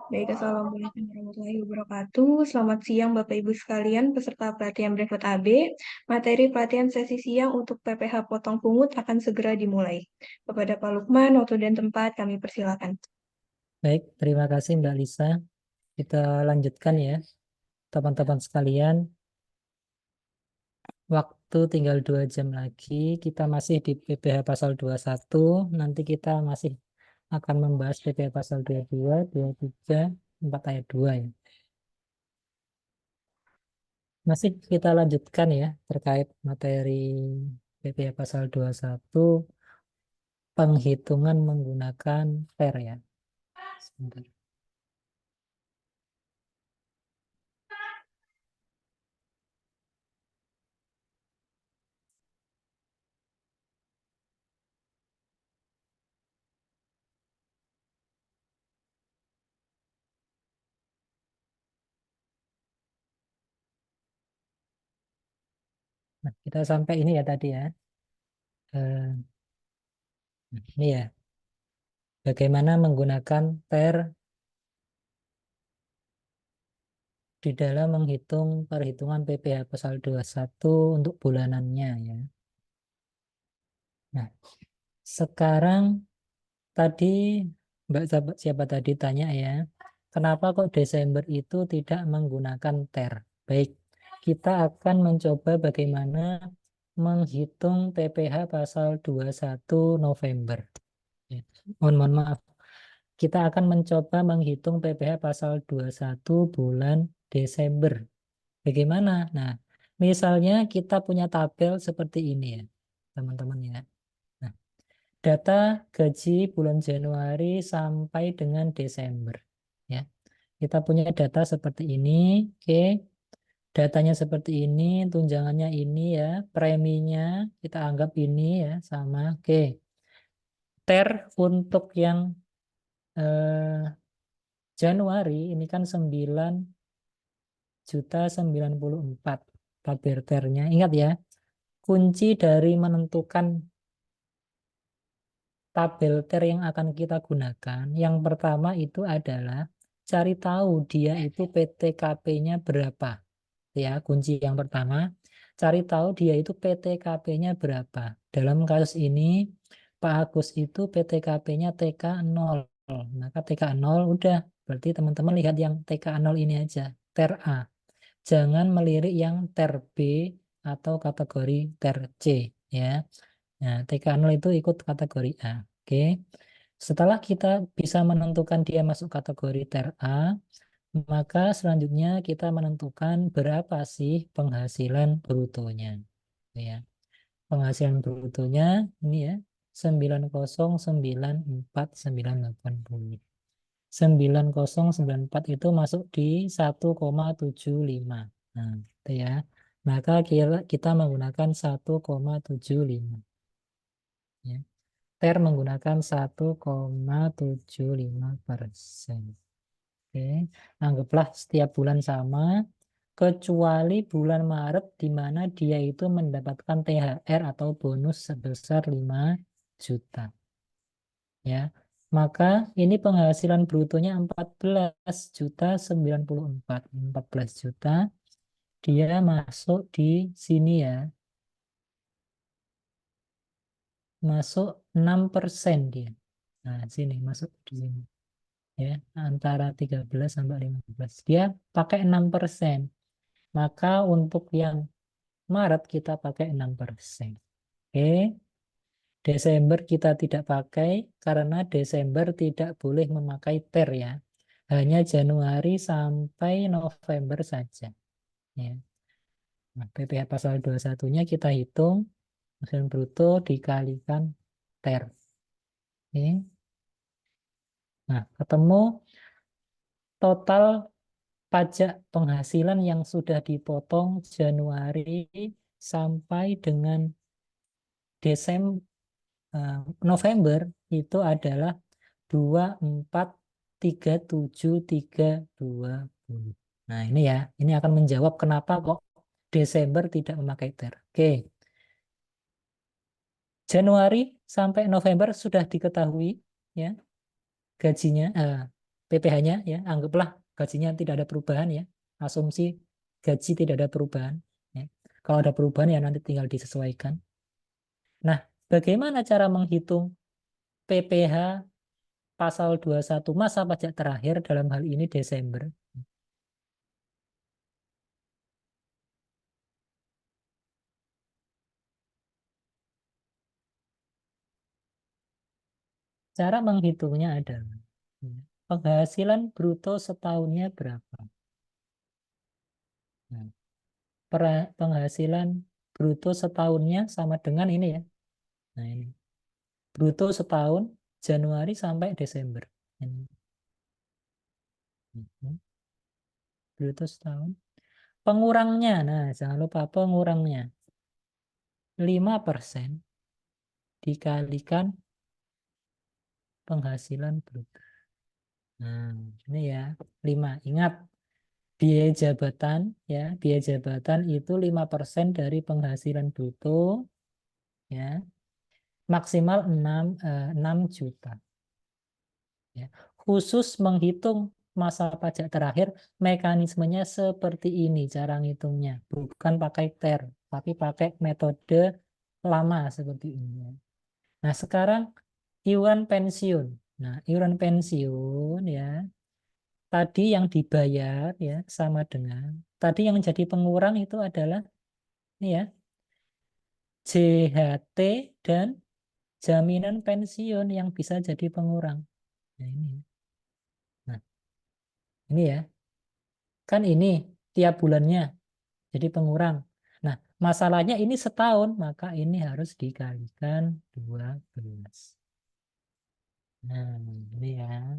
Baik, Assalamualaikum warahmatullahi wabarakatuh. Selamat siang Bapak Ibu sekalian, peserta pelatihan Brevet AB. Materi pelatihan sesi siang untuk PPH Potong Pungut akan segera dimulai. Kepada Pak Lukman, waktu dan tempat kami persilakan. Baik, terima kasih Mbak Lisa. Kita lanjutkan ya, teman-teman sekalian. Waktu tinggal 2 jam lagi. Kita masih di PPH pasal 21. Nanti kita masih akan membahas PPH pasal 22, 23, 4 ayat 2 ya. Masih kita lanjutkan ya terkait materi PPH pasal 21, penghitungan menggunakan TER ya. Sebentar. Nah, kita sampai ini ya tadi ya. Eh, ini ya. Bagaimana menggunakan TER di dalam menghitung perhitungan PPh pasal 21 untuk bulanannya ya. Nah, sekarang tadi siapa tadi tanya ya, kenapa kok Desember itu tidak menggunakan TER? Baik, kita akan mencoba bagaimana menghitung PPh pasal 21 November. Ya. Mohon maaf. Kita akan mencoba menghitung PPh pasal 21 bulan Desember. Bagaimana? Nah, misalnya kita punya tabel seperti ini ya, teman-teman ya. Nah, data gaji bulan Januari sampai dengan Desember. Ya, kita punya data seperti ini. Oke, datanya seperti ini, tunjangannya ini ya, preminya kita anggap ini ya, sama. Oke, TER untuk yang Januari ini kan 9.094 tabel TER-nya. Ingat ya, kunci dari menentukan tabel TER yang akan kita gunakan, yang pertama itu adalah cari tahu dia itu PTKP-nya berapa. Ya, kunci yang pertama, cari tahu dia itu PTKP-nya berapa. Dalam kasus ini, Pak Agus itu PTKP-nya TK 0. Maka TK 0 udah, berarti teman-teman lihat yang TK 0 ini aja, TER A. Jangan melirik yang TER B atau kategori TER C. Ya. Nah, TK0 itu ikut kategori A. Oke. Setelah kita bisa menentukan dia masuk kategori TER A, maka selanjutnya kita menentukan berapa sih penghasilan brutonya. Ya. Penghasilan brutonya ini ya 9094980. 9094 itu masuk di 1,75. Nah, itu ya. Maka kita menggunakan 1,75. Ya. TER menggunakan 1,75%. Oke, anggaplah setiap bulan sama, kecuali bulan Maret di mana dia itu mendapatkan THR atau bonus sebesar 5 juta. Ya, maka ini penghasilan brutonya 14 juta, dia masuk di sini ya, masuk 6% dia. Nah, sini masuk di sini. Ya, antara 13 sampai 15. Dia pakai 6%. Maka untuk yang Maret kita pakai 6%. Oke. Desember kita tidak pakai karena Desember tidak boleh memakai TER ya. Hanya Januari sampai November saja. Ya. Nah, PPh pasal 21-nya kita hitung penghasilan bruto dikalikan TER. Oke. Nah, ketemu total pajak penghasilan yang sudah dipotong Januari sampai dengan Desember November itu adalah 243730. Nah, ini ya, ini akan menjawab kenapa kok Desember tidak memakai TER. Oke. Januari sampai November sudah diketahui ya gajinya. PPh-nya ya, anggaplah gajinya tidak ada perubahan ya. Asumsi gaji tidak ada perubahan ya. Kalau ada perubahan ya nanti tinggal disesuaikan. Nah, bagaimana cara menghitung PPh pasal 21 masa pajak terakhir dalam hal ini Desember? Cara menghitungnya adalah penghasilan bruto setahunnya berapa? Nah, penghasilan bruto setahunnya sama dengan ini ya. Nah, ini. Bruto setahun Januari sampai Desember. Ini. Bruto setahun. Pengurangnya, nah jangan lupa pengurangnya. 5% dikalikan penghasilan bruto. Nah, ini ya, 5. Ingat, biaya jabatan ya, biaya jabatan itu 5% dari penghasilan bruto ya, maksimal 6 juta. Ya. Khusus menghitung masa pajak terakhir, mekanismenya seperti ini cara ngitungnya. Bukan pakai TER, tapi pakai metode lama seperti ini. Nah, sekarang iuran pensiun. Nah, iuran pensiun ya, tadi yang dibayar ya sama dengan tadi yang jadi pengurang itu adalah ini ya, JHT dan jaminan pensiun yang bisa jadi pengurang. Nah, ini. Nah, ini ya. Kan ini tiap bulannya jadi pengurang. Nah, masalahnya ini setahun, maka ini harus dikalikan 12. Nah, ini ya.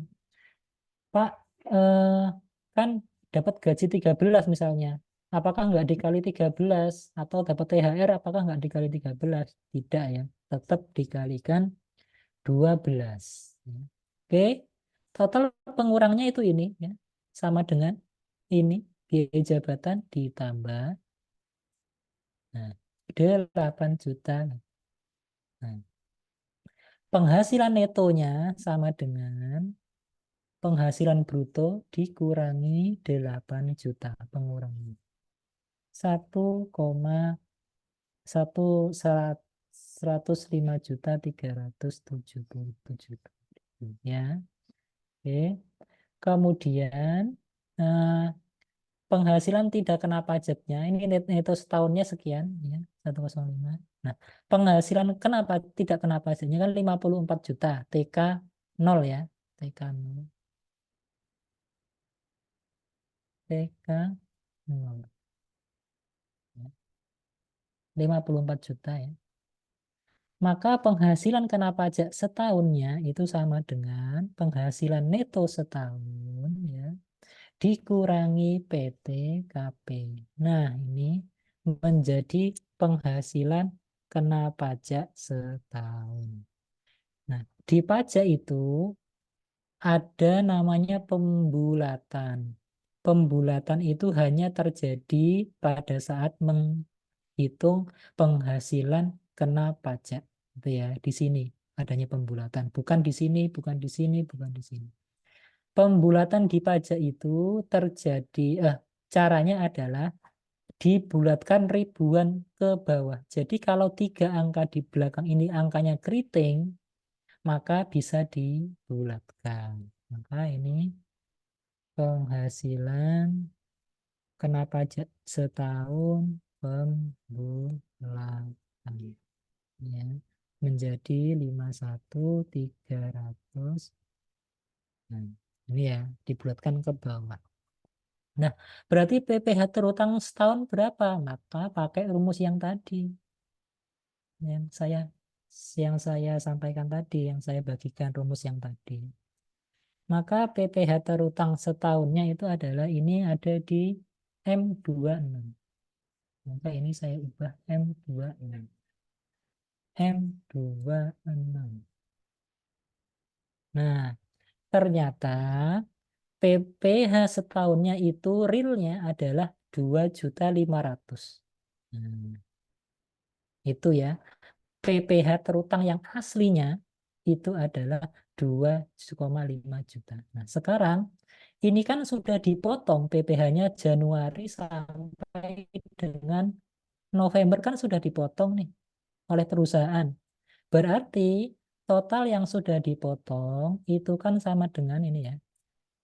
Pak, kan dapat gaji 13 misalnya. Apakah nggak dikali 13? Atau dapat THR, apakah nggak dikali 13? Tidak ya. Tetap dikalikan 12. Ya. Oke, total pengurangnya itu ini ya. Sama dengan ini, biaya jabatan ditambah. Nah, 8 juta. Nah, penghasilan netonya sama dengan penghasilan bruto dikurangi 8 juta pengurangan. 1,105.377 ya. Oke. Kemudian eh, penghasilan tidak kena pajaknya ini neto setahunnya sekian ya 105. Nah, penghasilan kenapa tidak kena pajaknya kan 54 juta TK 0 ya. TK 0. TK 0. 54 juta ya. Maka penghasilan kena pajak setahunnya itu sama dengan penghasilan neto setahun ya dikurangi PTKP. Nah, ini menjadi penghasilan kena pajak setahun. Nah, di pajak itu ada namanya pembulatan. Pembulatan itu hanya terjadi pada saat menghitung penghasilan kena pajak. Itu ya, di sini adanya pembulatan. Bukan di sini, bukan di sini, bukan di sini. Pembulatan di pajak itu terjadi, caranya adalah dibulatkan ribuan ke bawah. Jadi kalau 3 angka di belakang ini angkanya keriting, maka bisa dibulatkan. Maka ini penghasilan kena pajak setahun pembulatan ya, menjadi 51.300. Nah, ini ya dibulatkan ke bawah. Nah, berarti PPh terutang setahun berapa? Maka pakai rumus yang tadi, yang saya yang saya sampaikan tadi, yang saya bagikan rumus yang tadi. Maka PPh terutang setahunnya itu adalah ini ada di M26. Maka ini saya ubah M26. M26. Nah, ternyata PPh setahunnya itu realnya adalah 2.500.000. Nah, itu ya. PPh terutang yang aslinya itu adalah 2,5 juta. Nah, sekarang ini kan sudah dipotong PPh-nya Januari sampai dengan November kan sudah dipotong nih oleh perusahaan. Berarti total yang sudah dipotong itu kan sama dengan ini ya.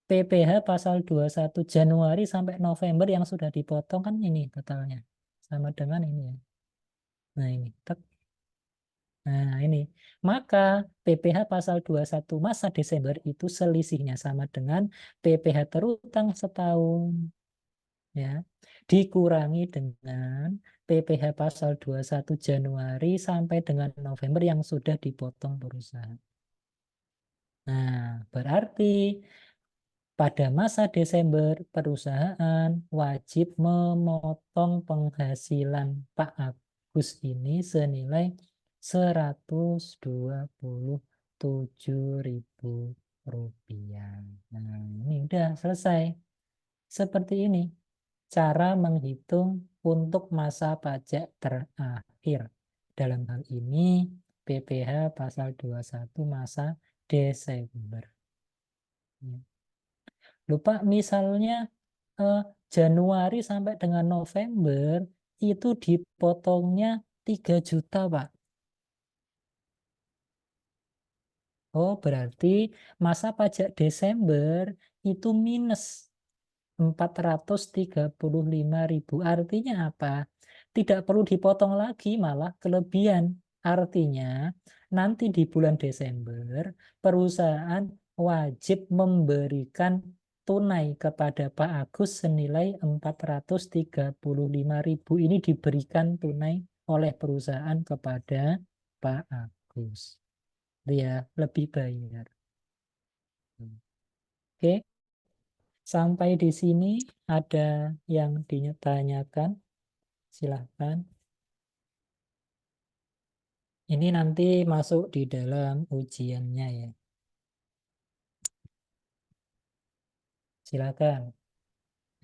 PPh pasal 21 Januari sampai November yang sudah dipotong kan ini totalnya. Sama dengan ini ya. Nah ini. Nah ini. Maka PPh pasal 21 masa Desember itu selisihnya sama dengan PPh terutang setahun. Ya. Dikurangi dengan PPh pasal 21 Januari sampai dengan November yang sudah dipotong perusahaan. Nah, berarti pada masa Desember, perusahaan wajib memotong penghasilan Pak Agus ini senilai 127.000 rupiah. Nah, ini udah selesai. Seperti ini cara menghitung untuk masa pajak terakhir. Dalam hal ini, PPh pasal 21 masa Desember. Ya. Lupa misalnya eh, Januari sampai dengan November itu dipotongnya 3 juta, Pak. Oh, berarti masa pajak Desember itu minus 435.000. Artinya apa? Tidak perlu dipotong lagi, malah kelebihan. Artinya nanti di bulan Desember perusahaan wajib memberikan tunai kepada Pak Agus senilai 435.000. Ini diberikan tunai oleh perusahaan kepada Pak Agus. Dia lebih bayar. Oke. Sampai di sini ada yang ditanyakan, silahkan. Ini nanti masuk di dalam ujiannya ya. Silakan.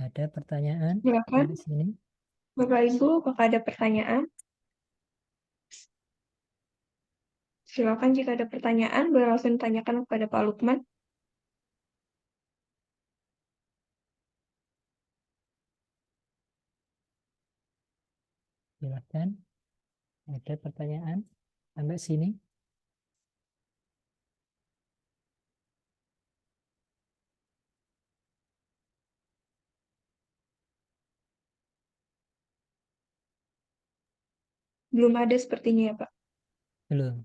Ada pertanyaan Silakan, dari sini? Bapak Ibu, apakah ada pertanyaan? Silakan jika ada pertanyaan, boleh langsung ditanyakan kepada Pak Lukman. Silakan. Ada pertanyaan sampai sini? Belum ada sepertinya ya, Pak. Belum.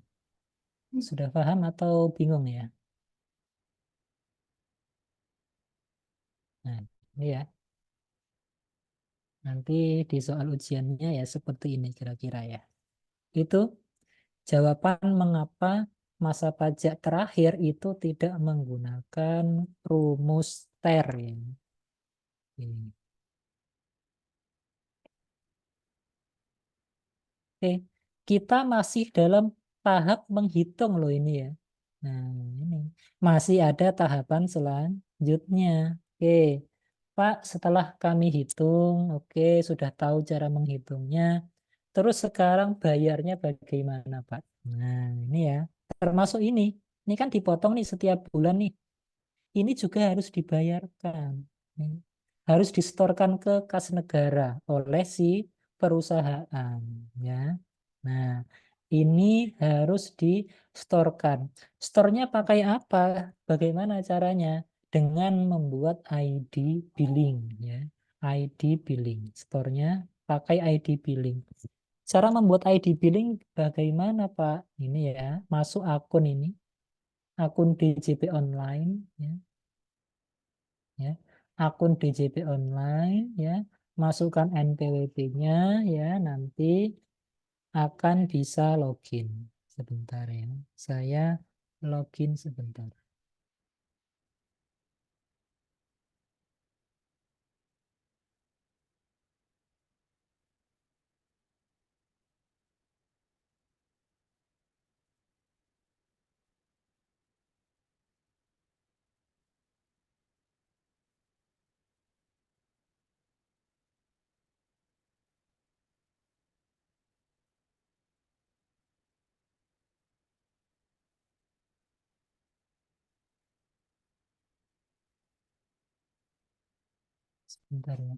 Sudah paham atau bingung ya? Nah, ini ya. Nanti di soal ujiannya ya seperti ini kira-kira ya. Itu jawaban mengapa masa pajak terakhir itu tidak menggunakan rumus TER ya. Ini. Oke, kita masih dalam tahap menghitung loh ini ya. Nah, ini masih ada tahapan selanjutnya. Oke, Pak, setelah kami hitung, oke, sudah tahu cara menghitungnya. Terus sekarang bayarnya bagaimana, Pak? Nah, ini ya, termasuk ini. Ini kan dipotong nih setiap bulan nih. Ini juga harus dibayarkan. Nih. Harus disetorkan ke kas negara oleh si perusahaan. Ya. Nah, ini harus disetorkan. Storenya pakai apa? Bagaimana caranya? Dengan membuat ID billing. Ya. ID billing. Storenya pakai ID billing. Cara membuat ID billing bagaimana, Pak? Ini ya, masuk akun ini, akun DJP online, ya, ya, akun DJP online, ya, masukkan NPWP-nya, ya, nanti akan bisa login. Sebentar ya, saya login sebentar. Bentar ya.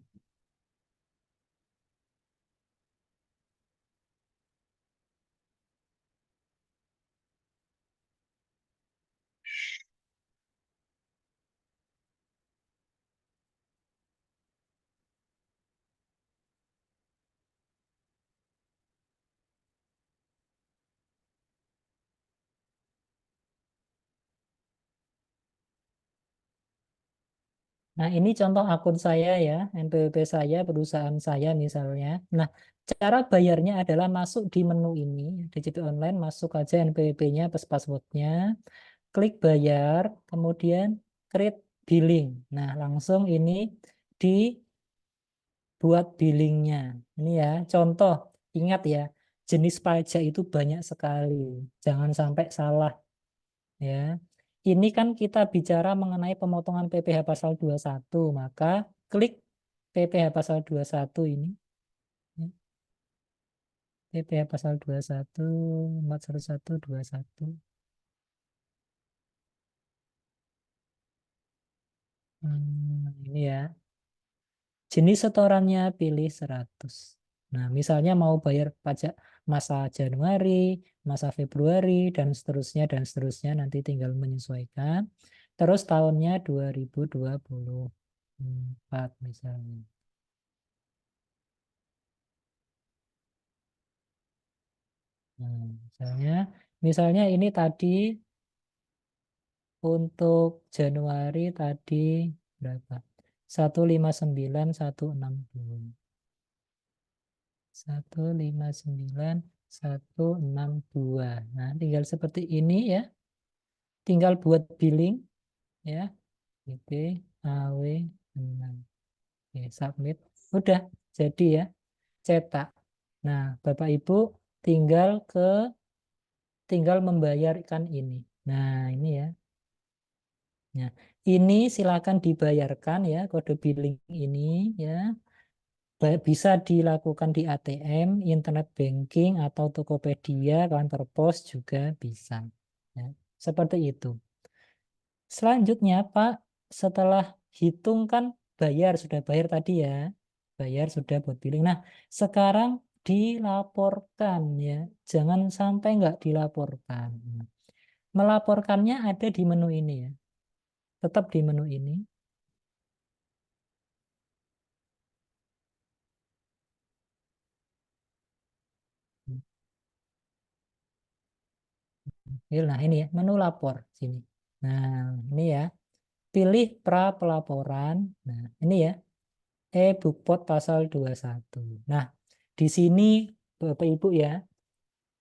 Nah, ini contoh akun saya ya, NPWP saya, perusahaan saya misalnya. Nah, cara bayarnya adalah masuk di menu ini, di JP Online, masuk aja NPWP-nya, plus passwordnya, klik bayar, kemudian create billing. Nah, langsung ini dibuat billingnya. Ini ya, contoh, ingat ya, jenis pajak itu banyak sekali. Jangan sampai salah ya. Ini kan kita bicara mengenai pemotongan PPh pasal 21, maka klik PPh pasal 21 ini. Ya. PPh pasal 21, 41121. Ini ya. Jenis setorannya pilih 100. Nah, misalnya mau bayar pajak masa Januari, masa Februari, dan seterusnya nanti tinggal menyesuaikan. Terus tahunnya 2024 misalnya. Nah, misalnya ini tadi untuk Januari tadi berapa? 159.160. 159.162. Nah, tinggal seperti ini ya. Tinggal buat billing ya. BP AW 6. Oke, submit. Udah jadi ya. Cetak. Nah, Bapak Ibu tinggal tinggal membayarkan ini. Nah, ini ya. Nah, ini silakan dibayarkan ya kode billing ini ya. Bisa dilakukan di ATM, internet banking atau Tokopedia, kantor pos juga bisa. Ya, seperti itu. Selanjutnya, Pak, setelah hitung kan bayar sudah bayar tadi ya, bayar sudah buat billing. Nah, sekarang dilaporkan ya, jangan sampai nggak dilaporkan. Melaporkannya ada di menu ini ya, tetap di menu ini. Nah, ini ya, menu lapor sini. Nah, ini ya, pilih pra pelaporan. Nah, ini ya, e-Bukpot pasal 21. Nah, di sini Bapak Ibu ya,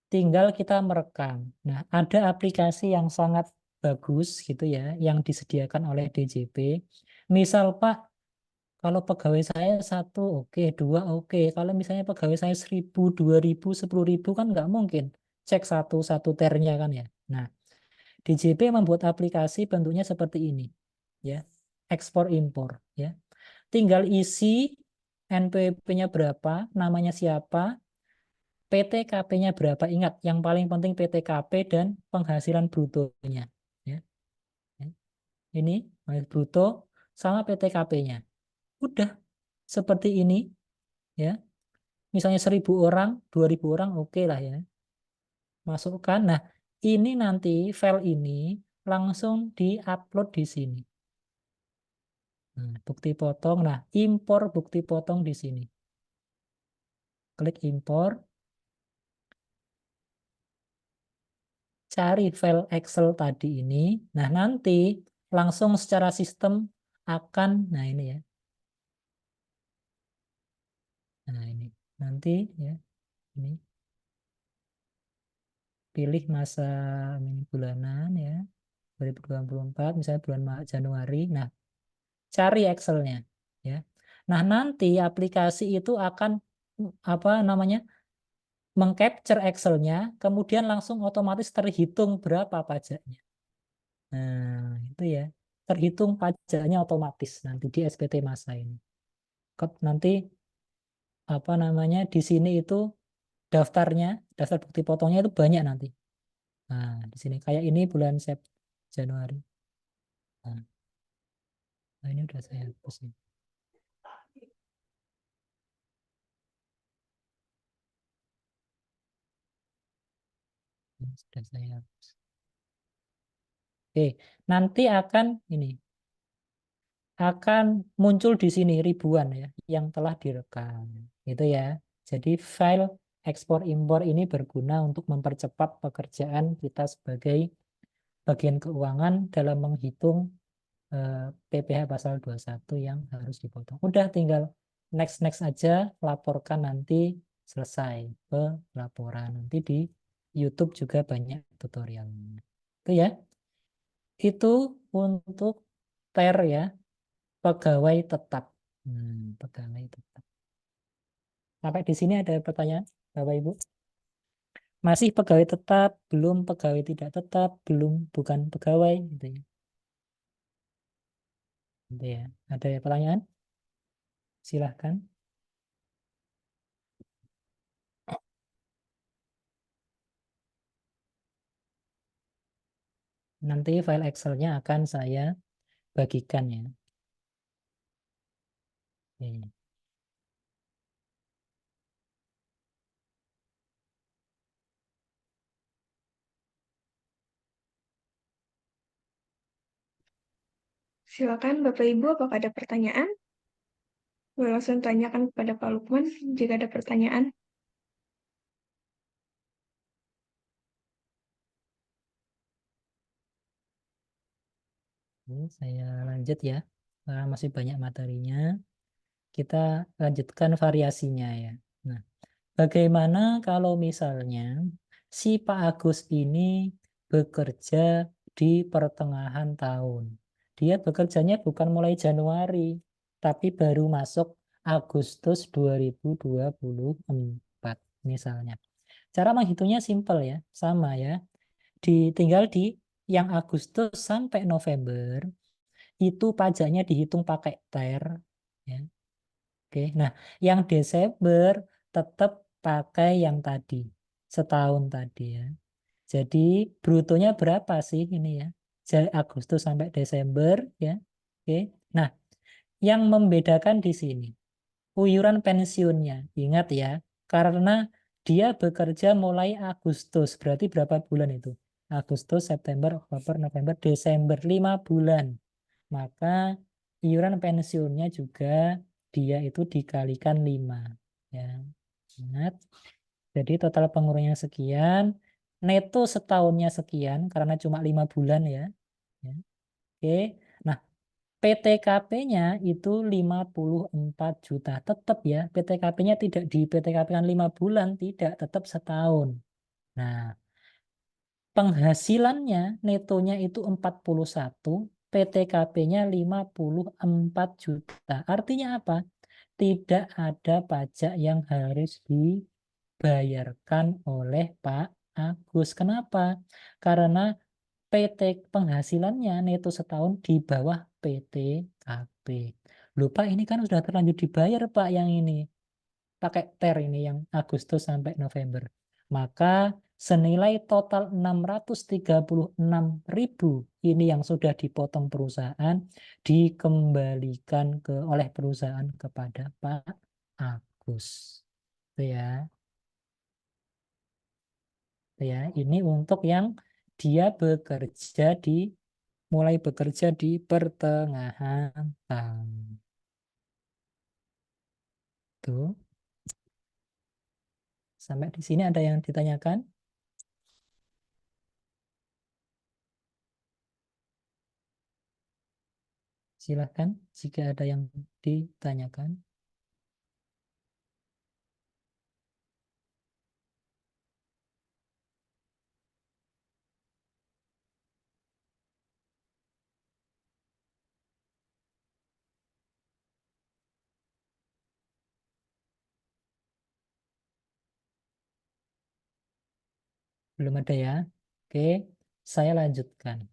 tinggal kita merekam. Nah, ada aplikasi yang sangat bagus gitu ya, yang disediakan oleh DJP. Misal Pak, kalau pegawai saya satu oke, dua oke. Kalau misalnya pegawai saya 1.000, 2.000, 10.000 kan nggak mungkin. Cek satu-satu ternya kan ya. Nah, DJP membuat aplikasi bentuknya seperti ini, ya, ekspor impor, ya. Tinggal isi NPWP-nya berapa, namanya siapa, PTKP-nya berapa. Ingat, yang paling penting PTKP dan penghasilan brutonya, ya. Ya. Ini bruto sama PTKP-nya. Udah seperti ini, ya. Misalnya 1.000 orang, 2.000 orang, oke lah ya. Masukkan. Nah, ini nanti file ini langsung diupload di sini. Nah, bukti potong. Nah, impor bukti potong di sini. Klik impor, cari file Excel tadi ini. Nah, nanti langsung secara sistem akan, nah ini ya. Nah, ini. Nanti ya, ini pilih masa ini bulanan ya. 2024, misalnya bulan Januari. Nah, cari Excelnya ya. Nah, nanti aplikasi itu akan apa namanya? Mengcapture Excelnya, kemudian langsung otomatis terhitung berapa pajaknya. Nah, itu ya. Terhitung pajaknya otomatis nanti di SPT masa ini. Nanti apa namanya di sini itu daftarnya, daftar bukti potongnya itu banyak nanti. Nah, di sini kayak ini bulan Januari. Nah, ini udah saya hapus. Sudah saya hapus. Oke, nanti akan muncul di sini ribuan ya yang telah direkam. Itu ya. Jadi file ekspor impor ini berguna untuk mempercepat pekerjaan kita sebagai bagian keuangan dalam menghitung PPh pasal 21 yang harus dipotong. Udah tinggal next aja, laporkan nanti selesai pelaporan. Nanti di YouTube juga banyak tutorialnya. Itu ya. Itu untuk TER ya, pegawai tetap. Pegawai tetap. Sampai di sini ada pertanyaan, Bapak Ibu? Masih pegawai tetap, belum pegawai tidak tetap, belum bukan pegawai gitu ya. Gitu ya. Ada pertanyaan? Silahkan. Nanti file Excel-nya akan saya bagikan ya. Oke. Silakan Bapak Ibu, apakah ada pertanyaan? Boleh langsung tanyakan kepada Pak Lukman jika ada pertanyaan. Saya lanjut ya. Karena masih banyak materinya. Kita lanjutkan variasinya ya. Nah, bagaimana kalau misalnya si Pak Agus ini bekerja di pertengahan tahun? Dia bekerjanya bukan mulai Januari, tapi baru masuk Agustus 2024 misalnya. Cara menghitungnya simpel ya, sama ya. Tinggal di yang Agustus sampai November itu pajaknya dihitung pakai TER ya. Oke, nah yang Desember tetap pakai yang tadi, setahun tadi ya. Jadi brutonya berapa sih ini ya? Agustus sampai Desember ya. Oke, nah yang membedakan di sini, uyuran pensiunnya. Ingat ya, karena dia bekerja mulai Agustus, berarti berapa bulan itu? Agustus, September, Oktober, November, Desember, 5 bulan. Maka iuran pensiunnya juga dia itu dikalikan 5. Ya. Ingat, jadi total pengeluarannya sekian, neto setahunnya sekian karena cuma 5 bulan ya. Ya. Oke. Nah, PTKP-nya itu 54 juta. Tetap ya, PTKP-nya tidak di PTKP kan 5 bulan, tidak, tetap setahun. Nah, penghasilannya netonya itu 41, PTKP-nya 54 juta. Artinya apa? Tidak ada pajak yang harus dibayarkan oleh Pak Agus. Kenapa? Karena PT penghasilannya neto setahun di bawah PTKP. Lupa ini kan sudah terlanjur dibayar Pak yang ini. Pakai TER ini yang Agustus sampai November. Maka senilai total 636.000 ini yang sudah dipotong perusahaan dikembalikan oleh perusahaan kepada Pak Agus. Itu ya. Itu ya. Ini untuk yang dia mulai bekerja di pertengahan tahun. Tuh. Sampai di sini ada yang ditanyakan? Silahkan jika ada yang ditanyakan. Belum ada ya? Oke, saya lanjutkan.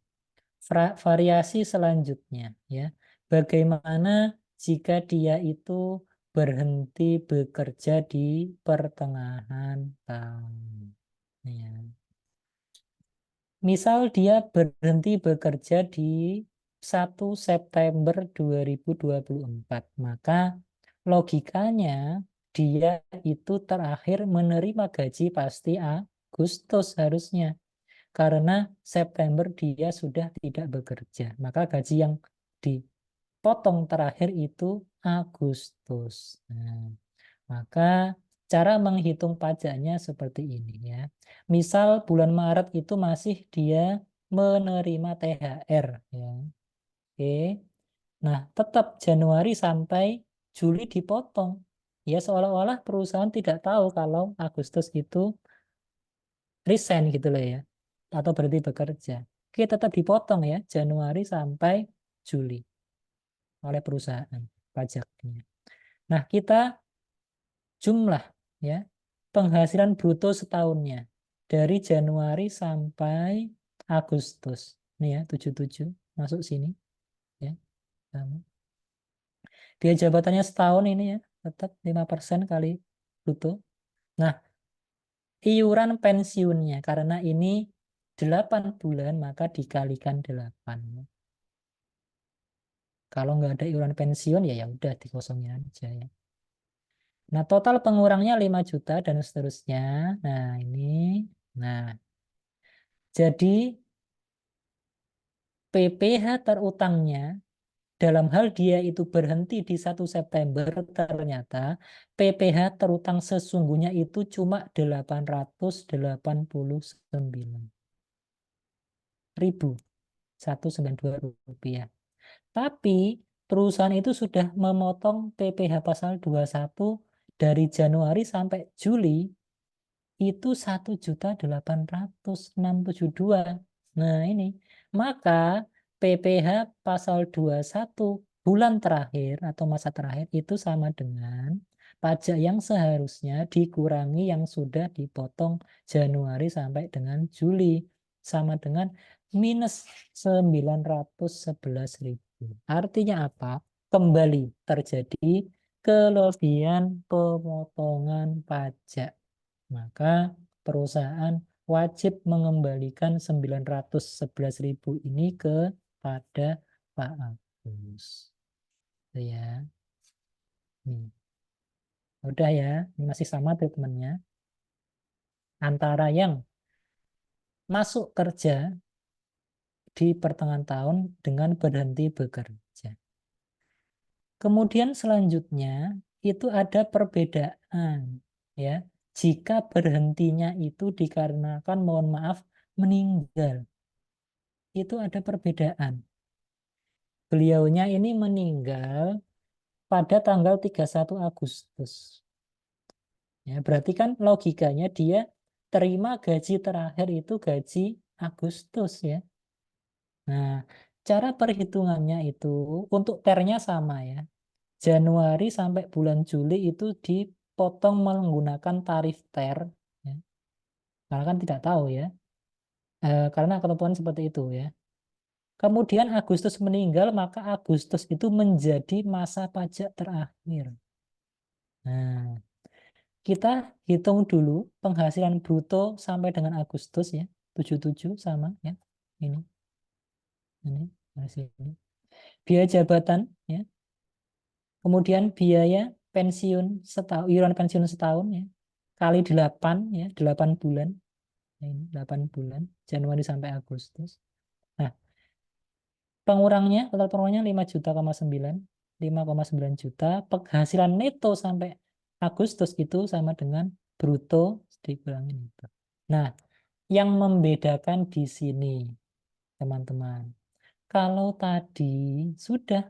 Variasi selanjutnya ya. Bagaimana jika dia itu berhenti bekerja di pertengahan tahun? Ya. Misal dia berhenti bekerja di 1 September 2024, maka logikanya dia itu terakhir menerima gaji pasti Agustus harusnya. karena September dia sudah tidak bekerja. Maka gaji yang dipotong terakhir itu Agustus. Nah, maka cara menghitung pajaknya seperti ini ya. Misal bulan Maret itu masih dia menerima THR ya. Oke. Nah, tetap Januari sampai Juli dipotong. Ya seolah-olah perusahaan tidak tahu kalau Agustus itu resign gitu loh ya. Atau berhenti bekerja. Oke, tetap dipotong ya Januari sampai Juli oleh perusahaan pajaknya. Nah, kita jumlah ya penghasilan bruto setahunnya dari Januari sampai Agustus. Ini ya 77 masuk sini ya. Sama. Biaya jabatannya setahun ini ya tetap 5% kali bruto. Nah, iuran pensiunnya karena ini 8 bulan maka dikalikan 8. Kalau nggak ada iuran pensiun ya ya udah dikosongin aja ya. Nah, total pengurangnya 5 juta dan seterusnya. Nah, ini. Nah, jadi PPh terutangnya dalam hal dia itu berhenti di 1 September, ternyata PPh terutang sesungguhnya itu cuma 889.192 rupiah. Tapi perusahaan itu sudah memotong PPh pasal 21 dari Januari sampai Juli itu 1.862.000. Nah, ini. Maka PPh pasal 21 bulan terakhir atau masa terakhir itu sama dengan pajak yang seharusnya dikurangi yang sudah dipotong Januari sampai dengan Juli. Sama dengan minus 911.000. Artinya apa? Kembali terjadi kelebihan pemotongan pajak. Maka perusahaan wajib mengembalikan 911.000 ini kepada Pak Agus. Itu ya. Nih. Udah ya, ini masih sama treatmentnya. Antara yang masuk kerja di pertengahan tahun dengan berhenti bekerja. Kemudian selanjutnya itu ada perbedaan ya. Jika berhentinya itu dikarenakan mohon maaf meninggal. Itu ada perbedaan. Beliaunya ini meninggal pada tanggal 31 Agustus. Ya, berarti kan logikanya dia terima gaji terakhir itu gaji Agustus ya. Nah, cara perhitungannya itu untuk ternya sama ya. Januari sampai bulan Juli itu dipotong menggunakan tarif ter. Ya. Karena kan tidak tahu ya. Karena ketentuan seperti itu ya. Kemudian Agustus meninggal, maka Agustus itu menjadi masa pajak terakhir. Nah, kita hitung dulu penghasilan bruto sampai dengan Agustus ya. 77 sama ya. Ini hasil ini. Biaya jabatan ya. Kemudian biaya pensiun setahun, iuran pensiun setahun ya. Kali 8 ya, 8 bulan. Nah, ini 8 bulan, Januari sampai Agustus. Nah, pengurangnya, total pengurangnya 5,9 juta, 5,9 juta. Penghasilan neto sampai Agustus itu sama dengan bruto dikurangin itu. Nah, yang membedakan di sini, teman-teman. Kalau tadi sudah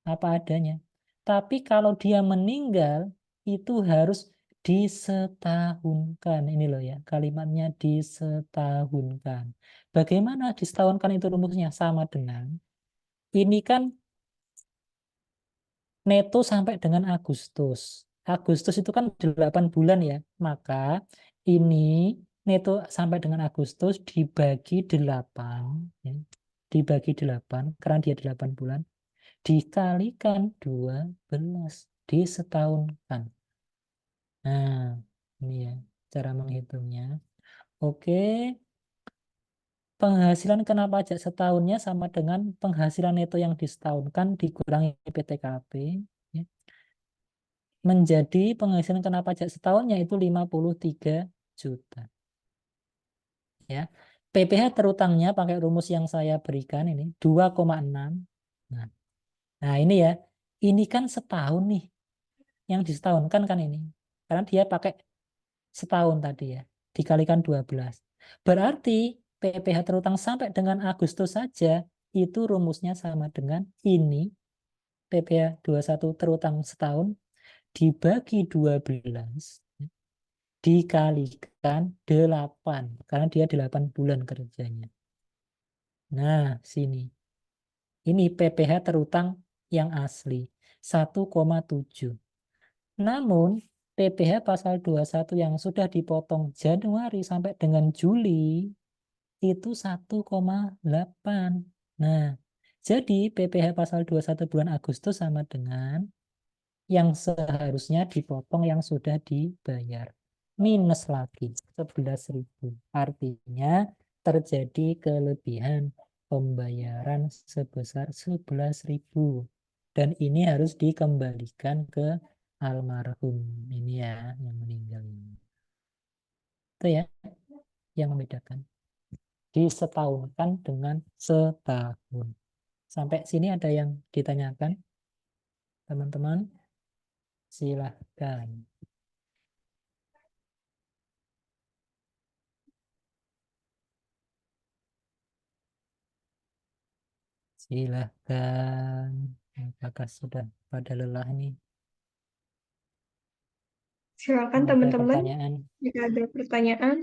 apa adanya. Tapi kalau dia meninggal, itu harus disetahunkan. Ini loh ya, kalimatnya disetahunkan. Bagaimana disetahunkan itu rumusnya? Sama dengan, ini kan neto sampai dengan Agustus. Agustus itu kan 8 bulan ya. Maka ini neto sampai dengan Agustus dibagi 8. Ya. Dibagi 8, karena dia 8 bulan. Dikalikan 12, disetahunkan. Nah, ini ya cara menghitungnya. Oke, penghasilan kena pajak setahunnya sama dengan penghasilan neto yang disetahunkan dikurangi PTKP. Ya. Menjadi penghasilan kena pajak setahunnya itu 53 juta. ya. PPh terutangnya pakai rumus yang saya berikan ini 2,6. Nah, nah ini ya. Ini kan setahun nih. Yang di setahun kan ini. Karena dia pakai setahun tadi ya. Dikalikan 12. Berarti PPh terutang sampai dengan Agustus saja itu rumusnya sama dengan ini. PPh 21 terutang setahun dibagi 12 dikalikan 8 karena dia 8 bulan kerjanya. Nah, sini. Ini PPh terutang yang asli 1,7. Namun PPh pasal 21 yang sudah dipotong Januari sampai dengan Juli itu 1,8. Nah, jadi PPh pasal 21 bulan Agustus sama dengan yang seharusnya dipotong yang sudah dibayar. Minus lagi 11.000. Artinya terjadi kelebihan pembayaran sebesar 11.000. Dan ini harus dikembalikan ke almarhum. Ini ya yang meninggal. Itu ya yang membedakan. Disetahunkan dengan setahun. Sampai sini ada yang ditanyakan, teman-teman? Silahkan. Silahkan. Apakah sudah pada lelah nih? Silakan Ada teman-teman, pertanyaan? jika ada pertanyaan.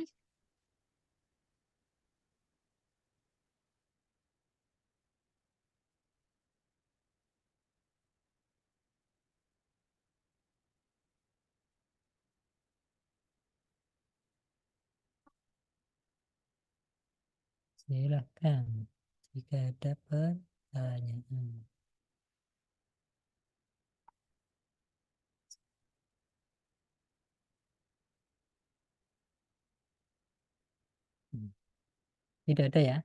Silahkan. Jika ada pertanyaan. Hmm. Tidak ada ya?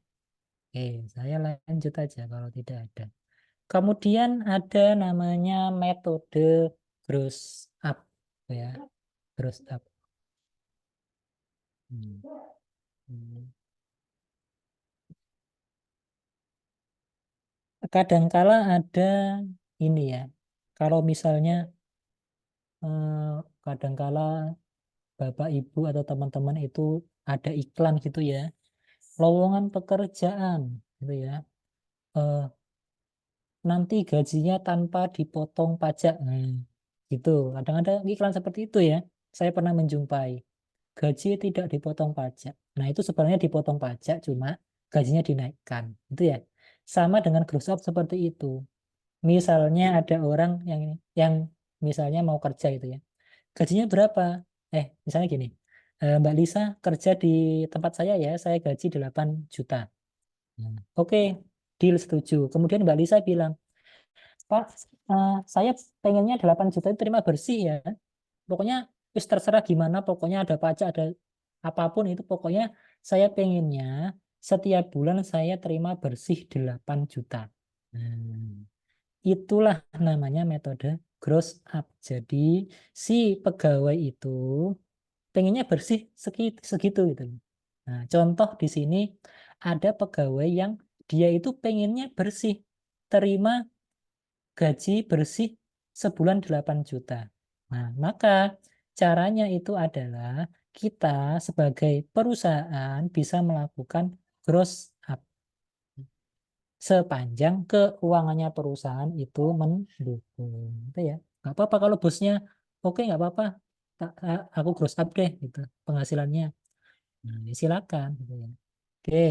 Oke, saya lanjut aja kalau tidak ada. Kemudian ada namanya metode gross up, ya, gross up. Hmm. Hmm. Kadangkala ada ini ya, kalau misalnya kadangkala Bapak Ibu atau teman-teman itu ada iklan gitu ya, lowongan pekerjaan gitu ya. Eh, Nanti gajinya tanpa dipotong pajak. Nah, gitu. Kadang ada iklan seperti itu ya. Saya pernah menjumpai. Gaji tidak dipotong pajak. Nah, itu sebenarnya dipotong pajak, cuma gajinya dinaikkan. Itu ya. Sama dengan gross up seperti itu. Misalnya ada orang yang misalnya mau kerja itu ya. Gajinya berapa? Misalnya gini. Mbak Lisa kerja di tempat saya gaji 8 juta. Nah, oke, deal setuju. Kemudian Mbak Lisa bilang, Pak, saya pengennya 8 juta itu terima bersih ya. Pokoknya wis terserah gimana, pokoknya ada pajak, ada apapun itu, pokoknya saya pengennya setiap bulan saya terima bersih 8 juta. Hmm, itulah namanya metode gross up. Jadi si pegawai itu pengennya bersih segitu gitu. Nah, contoh di sini ada pegawai yang dia itu pengennya bersih, terima gaji bersih sebulan 8 juta. Nah, maka caranya itu adalah kita sebagai perusahaan bisa melakukan gross up sepanjang keuangannya perusahaan itu mendukung. Itu ya. Nggak apa-apa kalau bosnya oke, nggak apa-apa. Aku gross up deh gitu penghasilannya. Nah, ya silakan gitu ya. Oke.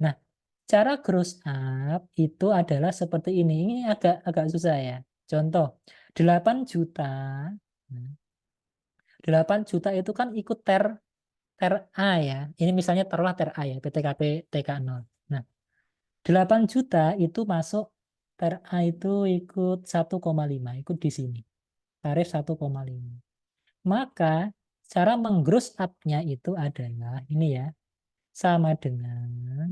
Nah, cara gross up itu adalah seperti ini. Ini agak agak susah ya. Contoh, 8 juta. Nah, 8 juta itu kan ikut ter A ya. Ini misalnya taruhlah ter A ya, PTKP TK0. Nah, 8 juta itu masuk ter A itu ikut 1,5, ikut di sini. Tarif 1,5. Maka cara menggross up-nya itu adalah ini ya, sama dengan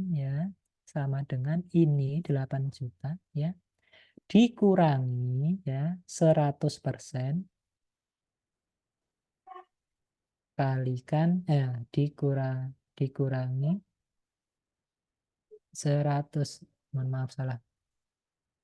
ya, sama dengan ini 8 juta ya, dikurangi ya 100% kalikan dikurangi mohon maaf salah.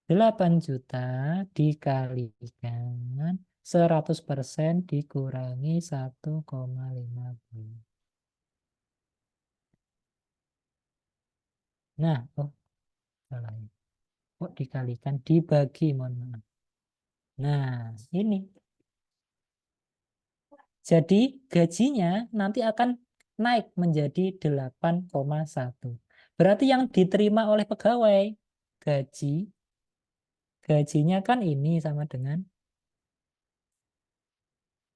8 juta dikalikan 100% dikurangi 1,50. Nah, oh salah. Kok dikalikan dibagi, mohon maaf. Nah, ini. Jadi gajinya nanti akan naik menjadi 8,1. Berarti yang diterima oleh pegawai gajinya kan ini sama dengan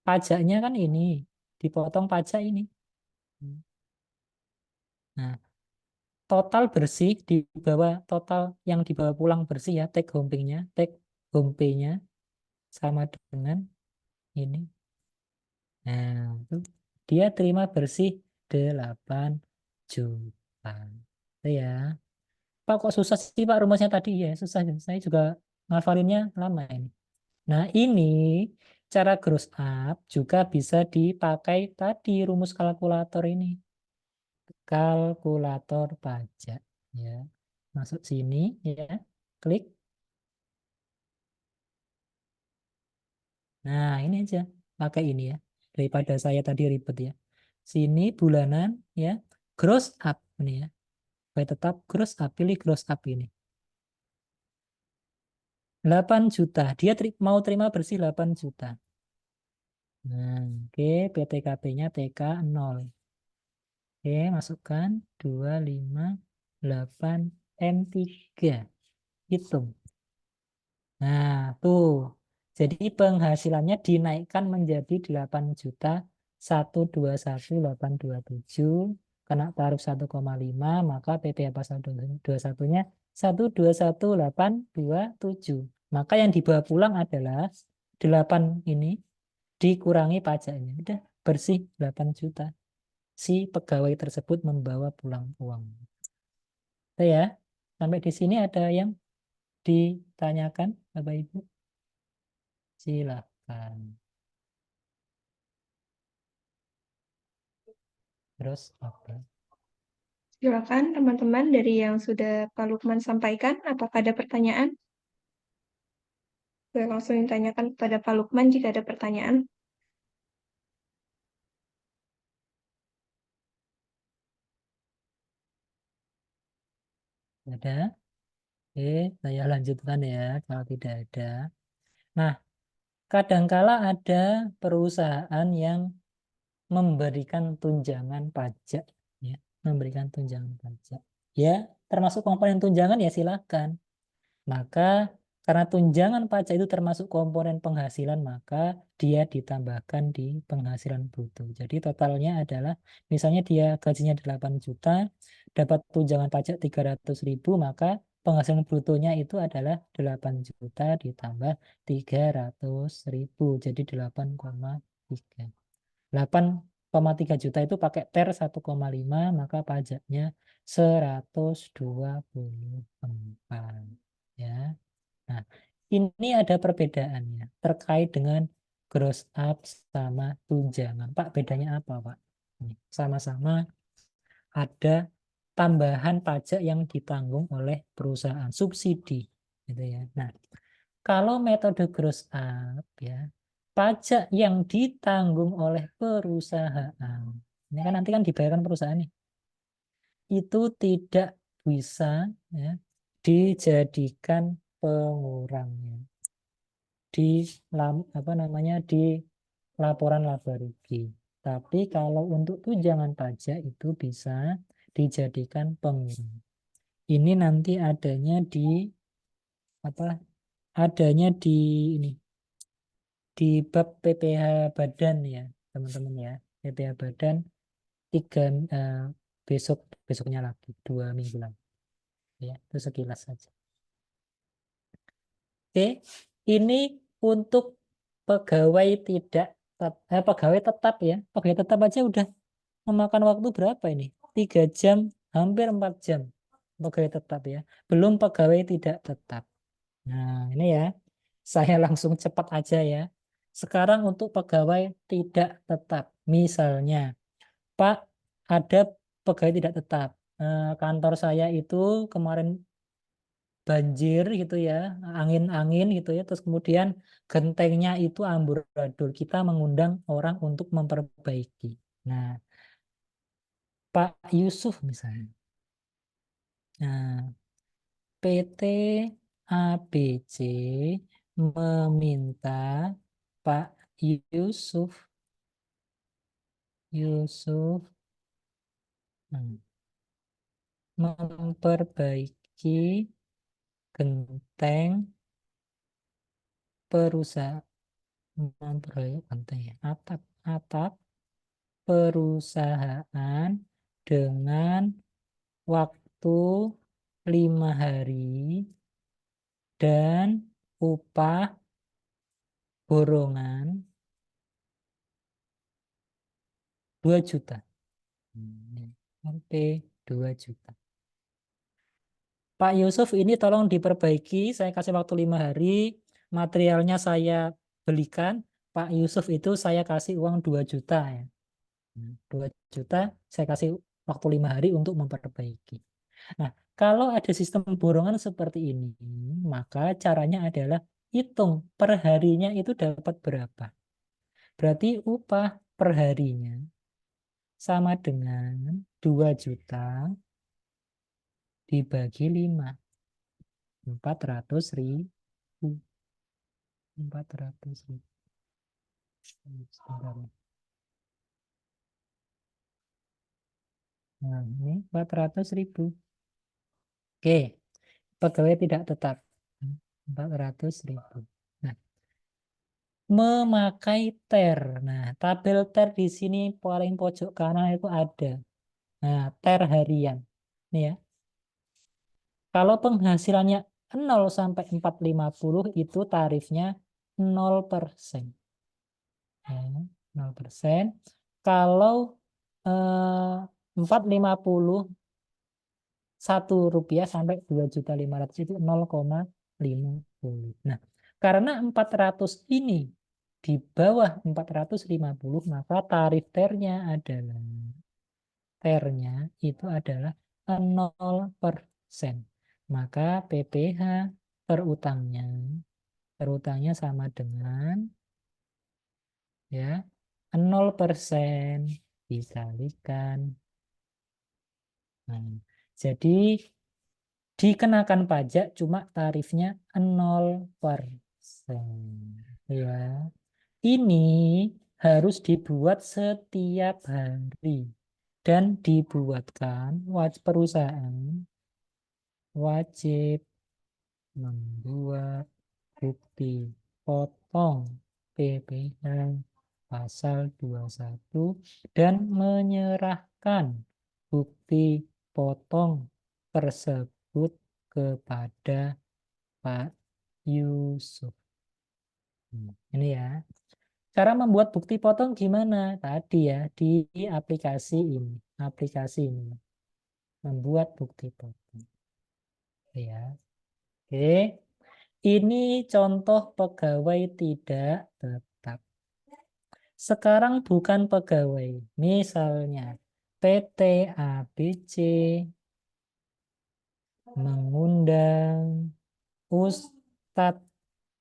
pajaknya kan ini, dipotong pajak ini. Nah, total bersih total yang dibawa pulang bersih ya, take home pay-nya sama dengan ini. Nah, itu dia terima bersih 8 juta. Itu ya. Pak kok susah sih Pak rumusnya tadi ya? Susah. Saya juga ngafalinnya lama ini. Nah, ini cara gross up juga bisa dipakai tadi rumus kalkulator ini. Kalkulator pajak ya. Masuk sini ya. Klik. Nah, ini aja. Pakai ini ya. Daripada saya tadi ribet ya. Sini bulanan ya. Gross up ini ya. Supaya tetap gross up. Pilih gross up ini. 8 juta. Dia mau terima bersih 8 juta. Nah, oke. PTKP-nya TK 0. Oke, masukkan 258 M3. Hitung. Nah, tuh. Jadi penghasilannya dinaikkan menjadi 8 juta 121.827. Kena tarif 1,5, maka PP apa 121-nya 121.827. Maka yang dibawa pulang adalah 8 ini dikurangi pajaknya. Udah bersih 8 juta. Si pegawai tersebut membawa pulang uang. Itu ya. Sampai di sini ada yang ditanyakan, Bapak Ibu? Silakan. Terus apa? Silakan teman-teman dari yang sudah Pak Lukman sampaikan, apakah ada pertanyaan? Boleh langsung ditanyakan kepada Pak Lukman jika ada pertanyaan. Ada? Oke, saya lanjutkan ya kalau tidak ada. Nah, kadangkala ada perusahaan yang memberikan tunjangan pajak, ya, memberikan tunjangan pajak. Ya, termasuk komponen tunjangan ya silakan. Maka karena tunjangan pajak itu termasuk komponen penghasilan, maka dia ditambahkan di penghasilan bruto. Jadi totalnya adalah misalnya dia gajinya 8 juta, dapat tunjangan pajak 300.000, maka penghasilan brutonya itu adalah 8 juta ditambah 300.000. Jadi 8,3. 8,3 juta itu pakai TER 1,5, maka pajaknya 124. Ya. Nah, ini ada perbedaannya terkait dengan gross up sama tunjangan. Pak, bedanya apa, Pak? Sama-sama ada tambahan pajak yang ditanggung oleh perusahaan, subsidi, gitu ya. Nah, kalau metode gross up ya, pajak yang ditanggung oleh perusahaan, ini kan nanti kan dibayarkan perusahaan nih, itu tidak bisa ya, dijadikan pengurangnya di apa namanya di laporan laba rugi. Tapi kalau untuk tunjangan pajak itu bisa dijadikan pengurang. Ini nanti adanya di apa? Adanya di ini di bab PPh badan ya, teman-teman ya. PPh badan tiga eh, besoknya lagi 2 minggu lagi. Ya, itu sekilas saja. Oke, ini untuk pegawai tidak pegawai tetap ya. Pegawai tetap aja udah memakan waktu berapa ini? 3 jam, hampir 4 jam pegawai tetap ya. Belum pegawai tidak tetap. Nah, ini ya. Saya langsung cepat aja ya. Sekarang untuk pegawai tidak tetap. Misalnya, Pak, ada pegawai tidak tetap. kantor saya itu kemarin banjir gitu ya, angin-angin gitu ya, terus kemudian gentengnya itu amburadul. Kita mengundang orang untuk memperbaiki. Nah, Pak Yusuf misalnya. Nah, PT ABC meminta Pak Yusuf Yusuf hmm, memperbaiki genteng perusahaan memperbaiki genteng ya, atap perusahaan dengan waktu 5 hari dan upah borongan 2 juta. Sampai 2 juta. Pak Yusuf ini tolong diperbaiki, saya kasih waktu 5 hari, materialnya saya belikan, Pak Yusuf itu saya kasih uang 2 juta ya. 2 juta saya kasih waktu 5 hari untuk memperbaiki. Nah, kalau ada sistem borongan seperti ini, maka caranya adalah hitung per harinya itu dapat berapa. Berarti upah per harinya sama dengan 2 juta dibagi 5. 400.000. 400.000. Sebentar. Nah, ini 400.000. Oke, pegawai tidak tetap. 400.000. Nah, memakai TER. Nah, tabel TER di sini paling pojok kanan itu ada. Nah, TER harian. Nih ya. Kalau penghasilannya 0 sampai 450 itu tarifnya 0%. Ya, 0%. Kalau 450 Rp1 sampai 2.500.000 itu 0,50. Nah, karena 400 ini di bawah 450 maka tarif ternya itu adalah 0%. Maka PPh terutangnya sama dengan ya 0% dikalikan. Nah, jadi dikenakan pajak cuma tarifnya 0%. Ya. Ini harus dibuat setiap hari dan dibuatkan perusahaan wajib membuat bukti potong PPh pasal 21 dan menyerahkan bukti potong tersebut kepada Pak Yusuf. Ini ya. Cara membuat bukti potong gimana? Tadi ya di aplikasi ini. Aplikasi ini. Membuat bukti potong. Ya. Oke. Ini contoh pegawai tidak tetap. Sekarang bukan pegawai. Misalnya PT ABC mengundang Ustadz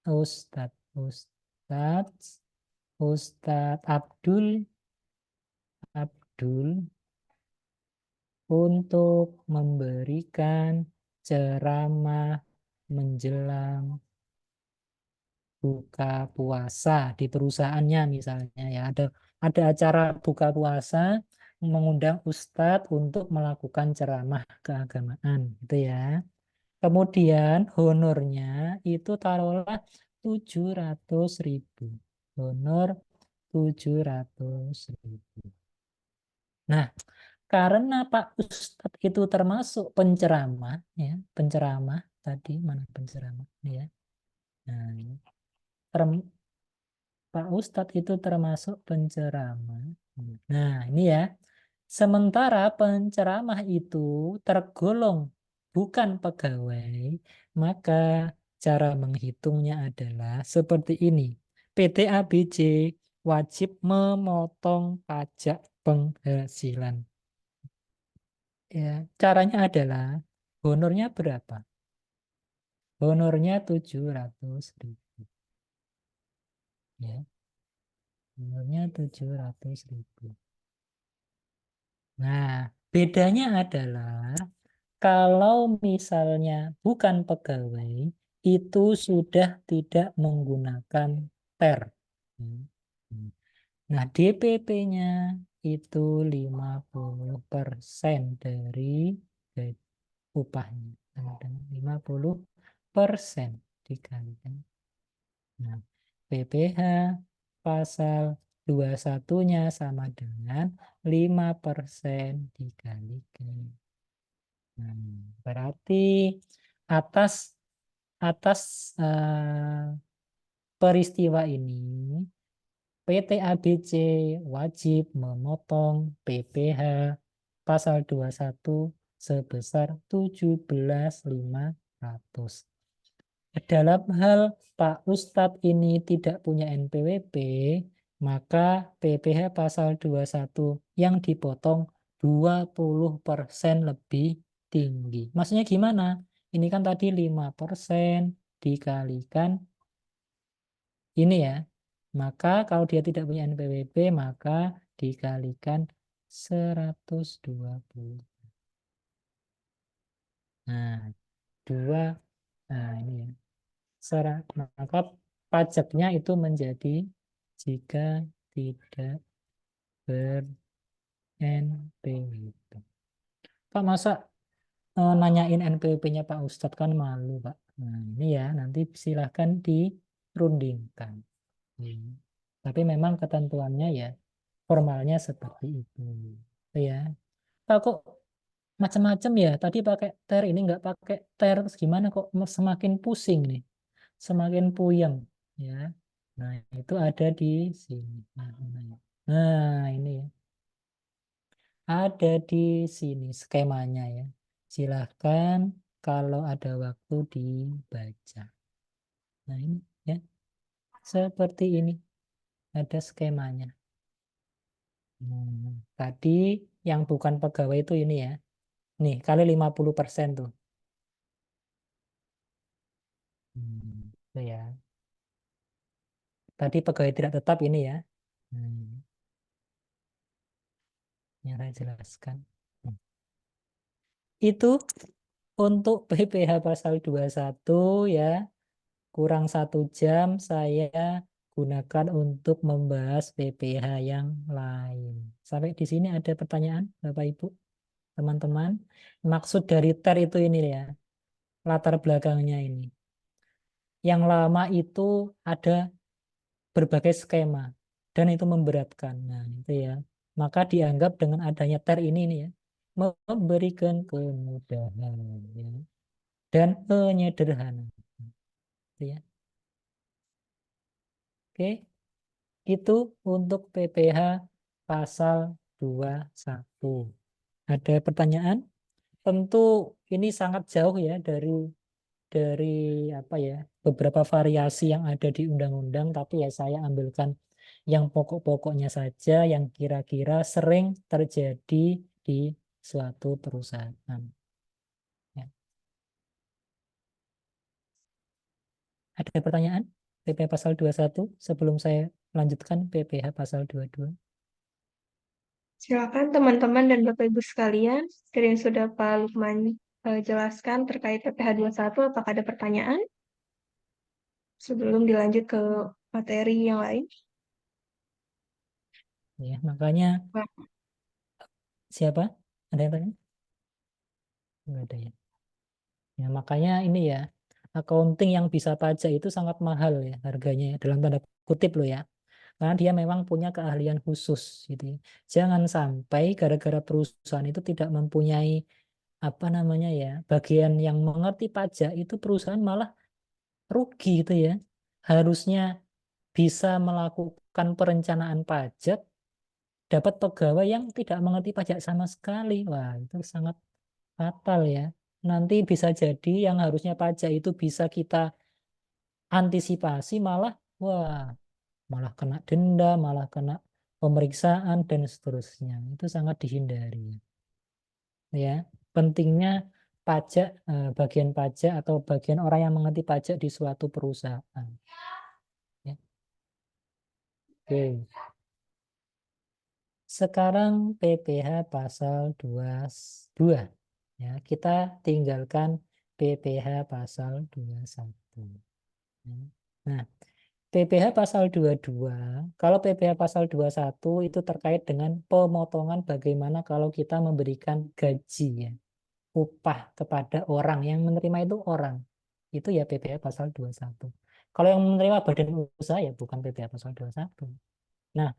Ustadz Ustadz Ustadz Abdul untuk memberikan ceramah menjelang buka puasa di perusahaannya misalnya ya ada acara buka puasa mengundang ustadz untuk melakukan ceramah keagamaan gitu ya. Kemudian honornya itu taruhlah 700.000. Honor 700.000. Nah, karena Pak Ustadz itu termasuk penceramah, ya, penceramah tadi mana penceramah, ya. Nah, ini. Pak Ustadz itu termasuk penceramah. Nah, ini ya. Sementara penceramah itu tergolong bukan pegawai, maka cara menghitungnya adalah seperti ini. PT ABC wajib memotong pajak penghasilan. Ya, caranya adalah honornya berapa? Honornya 700.000. Ya, honornya 700.000. Nah, bedanya adalah kalau misalnya bukan pegawai, itu sudah tidak menggunakan TER. Hmm. Nah, DPP-nya itu 50% dari upahnya. Sama dengan 50% dikalikan. Nah, PPh pasal 21-nya sama dengan 5% dikalikan. Nah, berarti atas atas peristiwa ini PT ABC wajib memotong PPh pasal 21 sebesar 17.500. Dalam hal Pak Ustadz ini tidak punya NPWP, maka PPh pasal 21 yang dipotong 20% lebih tinggi. Maksudnya gimana? Ini kan tadi 5% dikalikan ini ya. Maka kalau dia tidak punya NPWP, maka dikalikan 120. Nah, dua. Nah, ini ya. Maka pajaknya itu menjadi jika tidak ber-NPWP. Pak, masa nanyain NPWP-nya Pak Ustadz kan malu, Pak. Nah, ini ya, nanti silahkan dirundingkan. Tapi memang ketentuannya ya formalnya seperti itu. Itu ya. Pak, kok macam-macam ya? Tadi pakai ter, ini nggak pakai ter, terus gimana kok semakin pusing nih? Semakin puyeng ya. Nah, itu ada di sini. Nah, ini ya. Ada di sini skemanya ya. Silahkan kalau ada waktu dibaca. Nah, ini ya. Seperti ini. Ada skemanya. Tadi yang bukan pegawai itu ini ya. Nih, kali 50% tuh. Itu ya. Tadi pegawai tidak tetap ini ya. Hmm, yang saya jelaskan. Hmm. Itu untuk PPh pasal 21 ya. Kurang 1 jam saya gunakan untuk membahas PPh yang lain. Sampai di sini ada pertanyaan, Bapak Ibu, teman-teman. Maksud dari TER itu ini ya. Latar belakangnya ini. Yang lama itu ada berbagai skema dan itu memberatkan. Nah, itu ya. Maka dianggap dengan adanya TER ini nih ya, memberikan kemudahan ya, dan penyederhanaan. Gitu ya. Oke, itu untuk PPh pasal 21. Ada pertanyaan? Tentu ini sangat jauh ya dari apa ya beberapa variasi yang ada di undang-undang, tapi ya saya ambilkan yang pokok-pokoknya saja yang kira-kira sering terjadi di suatu perusahaan. Ya. Ada pertanyaan PPh pasal 21 sebelum saya lanjutkan PPh pasal 22? Silakan teman-teman dan Bapak Ibu sekalian, dari yang sudah Pak Lukman jelaskan terkait PPh 21, apakah ada pertanyaan sebelum dilanjut ke materi yang lain? Ya, makanya Pak. siapa? Ada yang tanya? Nggak ada ya. Ya, makanya ini ya, accounting yang bisa pajak itu sangat mahal ya harganya ya, dalam tanda kutip loh ya. Karena dia memang punya keahlian khusus gitu ya. Jangan sampai gara-gara perusahaan itu tidak mempunyai apa namanya ya, bagian yang mengerti pajak itu perusahaan malah rugi gitu ya. Harusnya bisa melakukan perencanaan pajak, dapat pegawai yang tidak mengerti pajak sama sekali. Wah, itu sangat fatal ya. Nanti bisa jadi yang harusnya pajak itu bisa kita antisipasi malah wah, malah kena denda, malah kena pemeriksaan dan seterusnya. Itu sangat dihindari. ya. Pentingnya pajak, bagian pajak atau bagian orang yang mengerti pajak di suatu perusahaan. Ya. Oke. Sekarang PPh pasal 22. Ya, kita tinggalkan PPh pasal 21. Ya. Nah, PPh pasal 22, kalau PPh pasal 21 itu terkait dengan pemotongan bagaimana kalau kita memberikan gaji, ya, upah kepada orang yang menerima itu orang. Itu ya PPh pasal 21. Kalau yang menerima badan usaha ya bukan PPh pasal 21. Nah,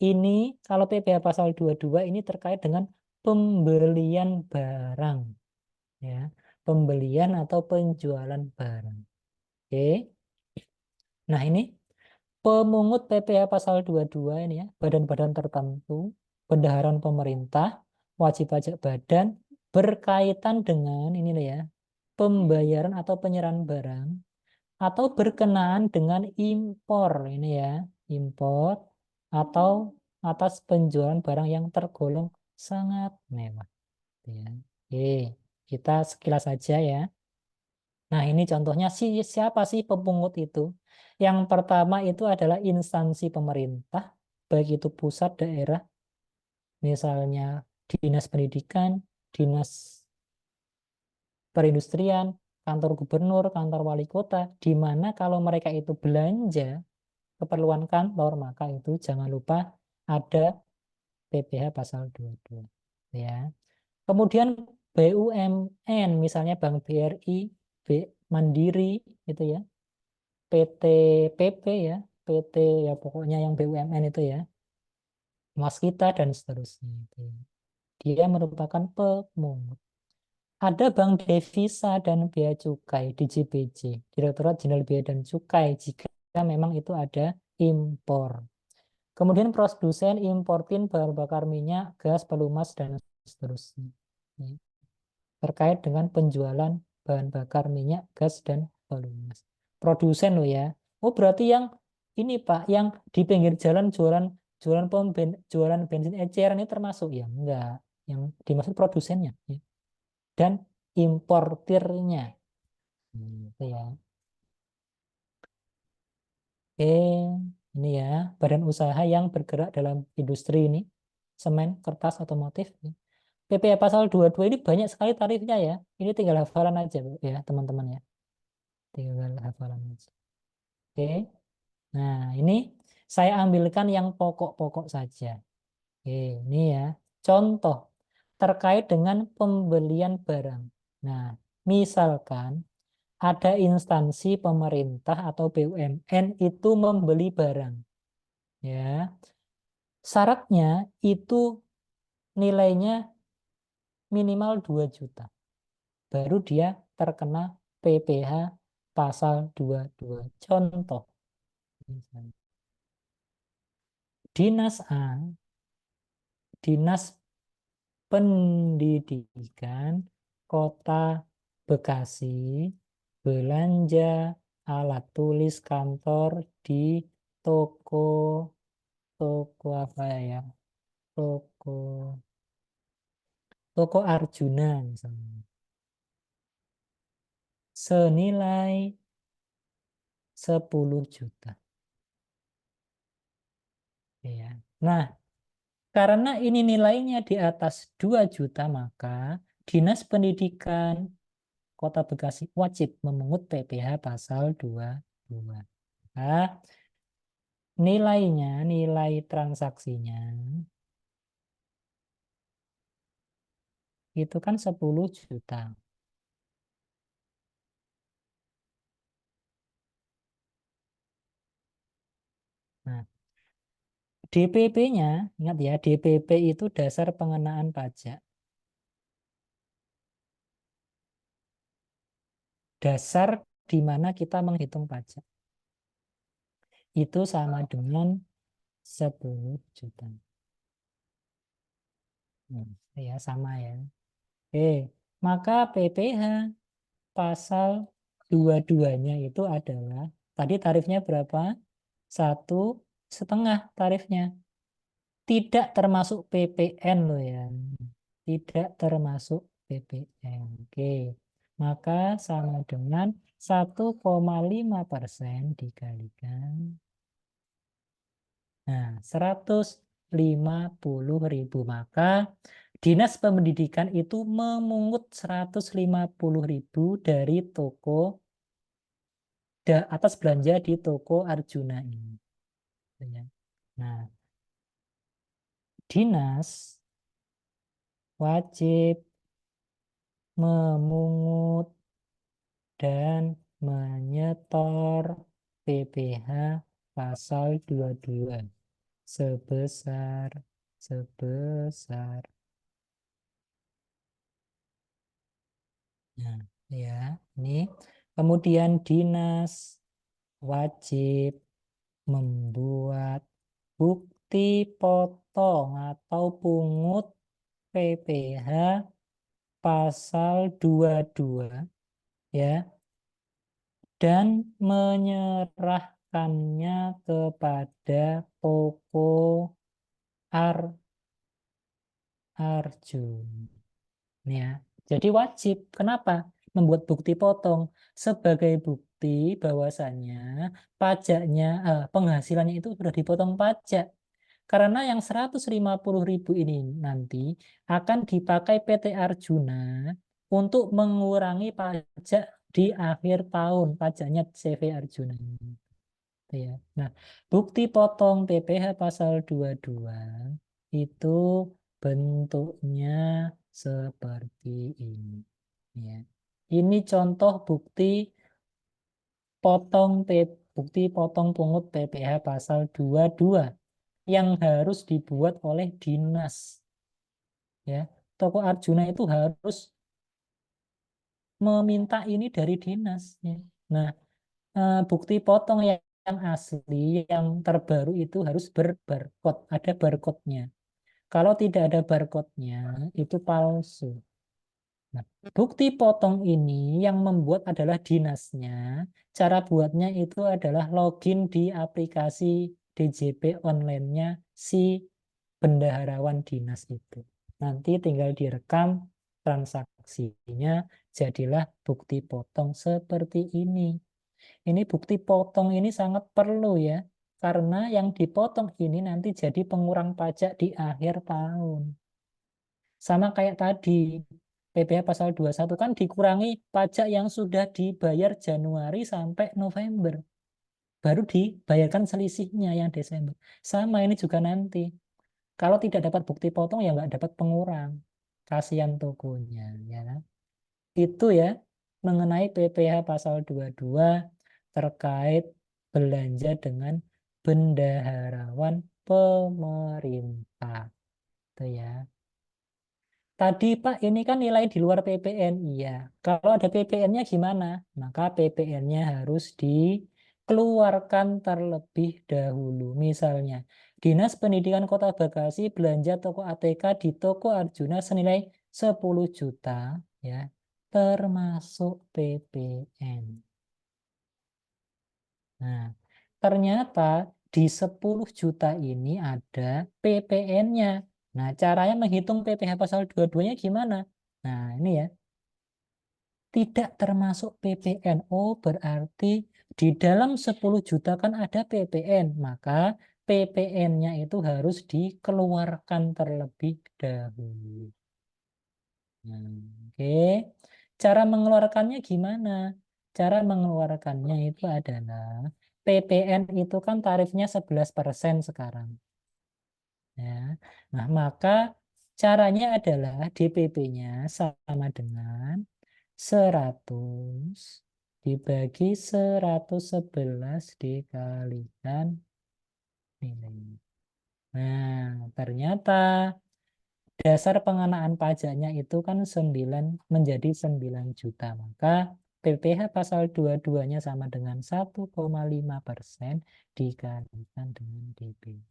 ini kalau PPh pasal 22 ini terkait dengan pembelian barang, ya. Pembelian atau penjualan barang. Oke. Nah, ini pemungut PPh pasal 22 ini ya, badan-badan tertentu, bendaharaan pemerintah, wajib pajak badan berkaitan dengan ini loh ya, pembayaran atau penyerahan barang atau berkenaan dengan impor ini ya, impor atau atas penjualan barang yang tergolong sangat mewah, ya. Oke, kita sekilas saja ya. Nah, ini contohnya siapa sih pemungut itu? Yang pertama itu adalah instansi pemerintah, baik itu pusat, daerah, misalnya dinas pendidikan, dinas perindustrian, kantor gubernur, kantor wali kota, di mana kalau mereka itu belanja keperluan kantor, maka itu jangan lupa ada PPh pasal 22. Ya. Kemudian BUMN, misalnya Bank BRI, Mandiri, itu ya. PT PP ya, PT ya pokoknya yang BUMN itu ya, Waskita dan seterusnya itu, ya. Dia merupakan pemungut. Ada Bank Devisa dan Bea Cukai DJBJ, Direktorat Jenderal Bea dan Cukai jika memang itu ada impor. Kemudian produsen importin bahan bakar minyak, gas, pelumas dan seterusnya. Ya. Terkait dengan penjualan bahan bakar minyak, gas, dan pelumas. Produsen loh ya. Oh berarti yang ini Pak, yang di pinggir jalan jualan jualan jualan bensin eceran ini termasuk ya? Enggak. Yang dimaksud produsennya ya. Dan importirnya. Itu ya. Oke, ini ya badan usaha yang bergerak dalam industri ini, semen, kertas, otomotif. Ya. PPh pasal 22 ini banyak sekali tarifnya ya. Ini tinggal hafalan aja Bu, ya teman-teman ya. Tinggal hafalan aja. Oke. Nah, ini saya ambilkan yang pokok-pokok saja. Oke, ini ya. Contoh terkait dengan pembelian barang. Nah, misalkan ada instansi pemerintah atau BUMN itu membeli barang. Ya, syaratnya itu nilainya minimal 2 juta. Baru dia terkena PPh pasal 22. Contoh, misalnya, Dinas A, Dinas Pendidikan Kota Bekasi belanja alat tulis kantor di toko toko apa ya? Toko Toko Arjuna misalnya. Senilai 10 juta. Ya. Nah, karena ini nilainya di atas 2 juta, maka Dinas Pendidikan Kota Bekasi wajib memungut PPh pasal 22. Nah, nilainya, nilai transaksinya itu kan 10 juta. Nah, DPP-nya, ingat ya, DPP itu dasar pengenaan pajak. Dasar di mana kita menghitung pajak. Itu sama dengan 10 juta. Ya, sama ya. Oke, maka PPh pasal 22-nya itu adalah, tadi tarifnya berapa? 1,5 tarifnya. Tidak termasuk PPN loh ya. tidak termasuk PPN. Oke, maka sama dengan 1,5% dikalikan. Nah, 150.000. Maka Dinas Pendidikan itu memungut 150.000 dari toko atas belanja di toko Arjuna ini. Nah, dinas wajib memungut dan menyetor PPh pasal 22 sebesar sebesar nah ya ini kemudian dinas wajib membuat bukti potong atau pungut PPh pasal 22 ya dan menyerahkannya kepada toko Arjun. Ya. Jadi wajib. Kenapa? Membuat bukti potong sebagai bukti bahwasannya pajaknya, penghasilannya itu sudah dipotong pajak. Karena yang 150.000 ini nanti akan dipakai PT Arjuna untuk mengurangi pajak di akhir tahun, pajaknya CV Arjuna. Ya. Nah, bukti potong PPh pasal 22 itu bentuknya seperti ini. Ya. Ini contoh bukti potong pungut PPh pasal 22 yang harus dibuat oleh dinas. Ya. Toko Arjuna itu harus meminta ini dari dinas. Ya. Nah, bukti potong yang asli, yang terbaru itu harus berbarcode, ada barcode-nya. Kalau tidak ada barcode-nya, itu palsu. Nah, bukti potong ini yang membuat adalah dinasnya. Cara buatnya itu adalah login di aplikasi DJP online-nya si bendaharawan dinas itu. Nanti tinggal direkam transaksinya, jadilah bukti potong seperti ini. Ini bukti potong ini sangat perlu ya, karena yang dipotong ini nanti jadi pengurang pajak di akhir tahun. Sama kayak tadi, PPh pasal 21 kan dikurangi pajak yang sudah dibayar Januari sampai November. Baru dibayarkan selisihnya yang Desember. Sama ini juga nanti. Kalau tidak dapat bukti potong ya nggak dapat pengurang. Kasihan tokonya. Ya kan? Itu ya mengenai PPh pasal 22 terkait belanja dengan bendaharawan pemerintah. Itu ya. Tadi Pak, ini kan nilai di luar PPN. Iya. Kalau ada PPN-nya gimana? Maka PPN-nya harus dikeluarkan terlebih dahulu. Misalnya, Dinas Pendidikan Kota Bekasi belanja toko ATK di toko Arjuna senilai 10 juta, ya, termasuk PPN. Nah, ternyata di 10 juta ini ada PPN-nya. Nah, caranya menghitung PPh pasal 22-nya gimana? Nah, ini ya, tidak termasuk PPN. Oh, berarti di dalam 10 juta kan ada PPN. Maka PPN-nya itu harus dikeluarkan terlebih dahulu. Nah, oke. Cara mengeluarkannya gimana? Cara mengeluarkannya itu adalah PPN itu kan tarifnya 11% sekarang. Ya. Nah, maka caranya adalah DPP-nya sama dengan 100 dibagi 111 dikalikan nilai. Nah, ternyata dasar pengenaan pajaknya itu kan 9 menjadi 9 juta. Maka PPh pasal 22-nya sama dengan 1,5% dikalikan dengan DP.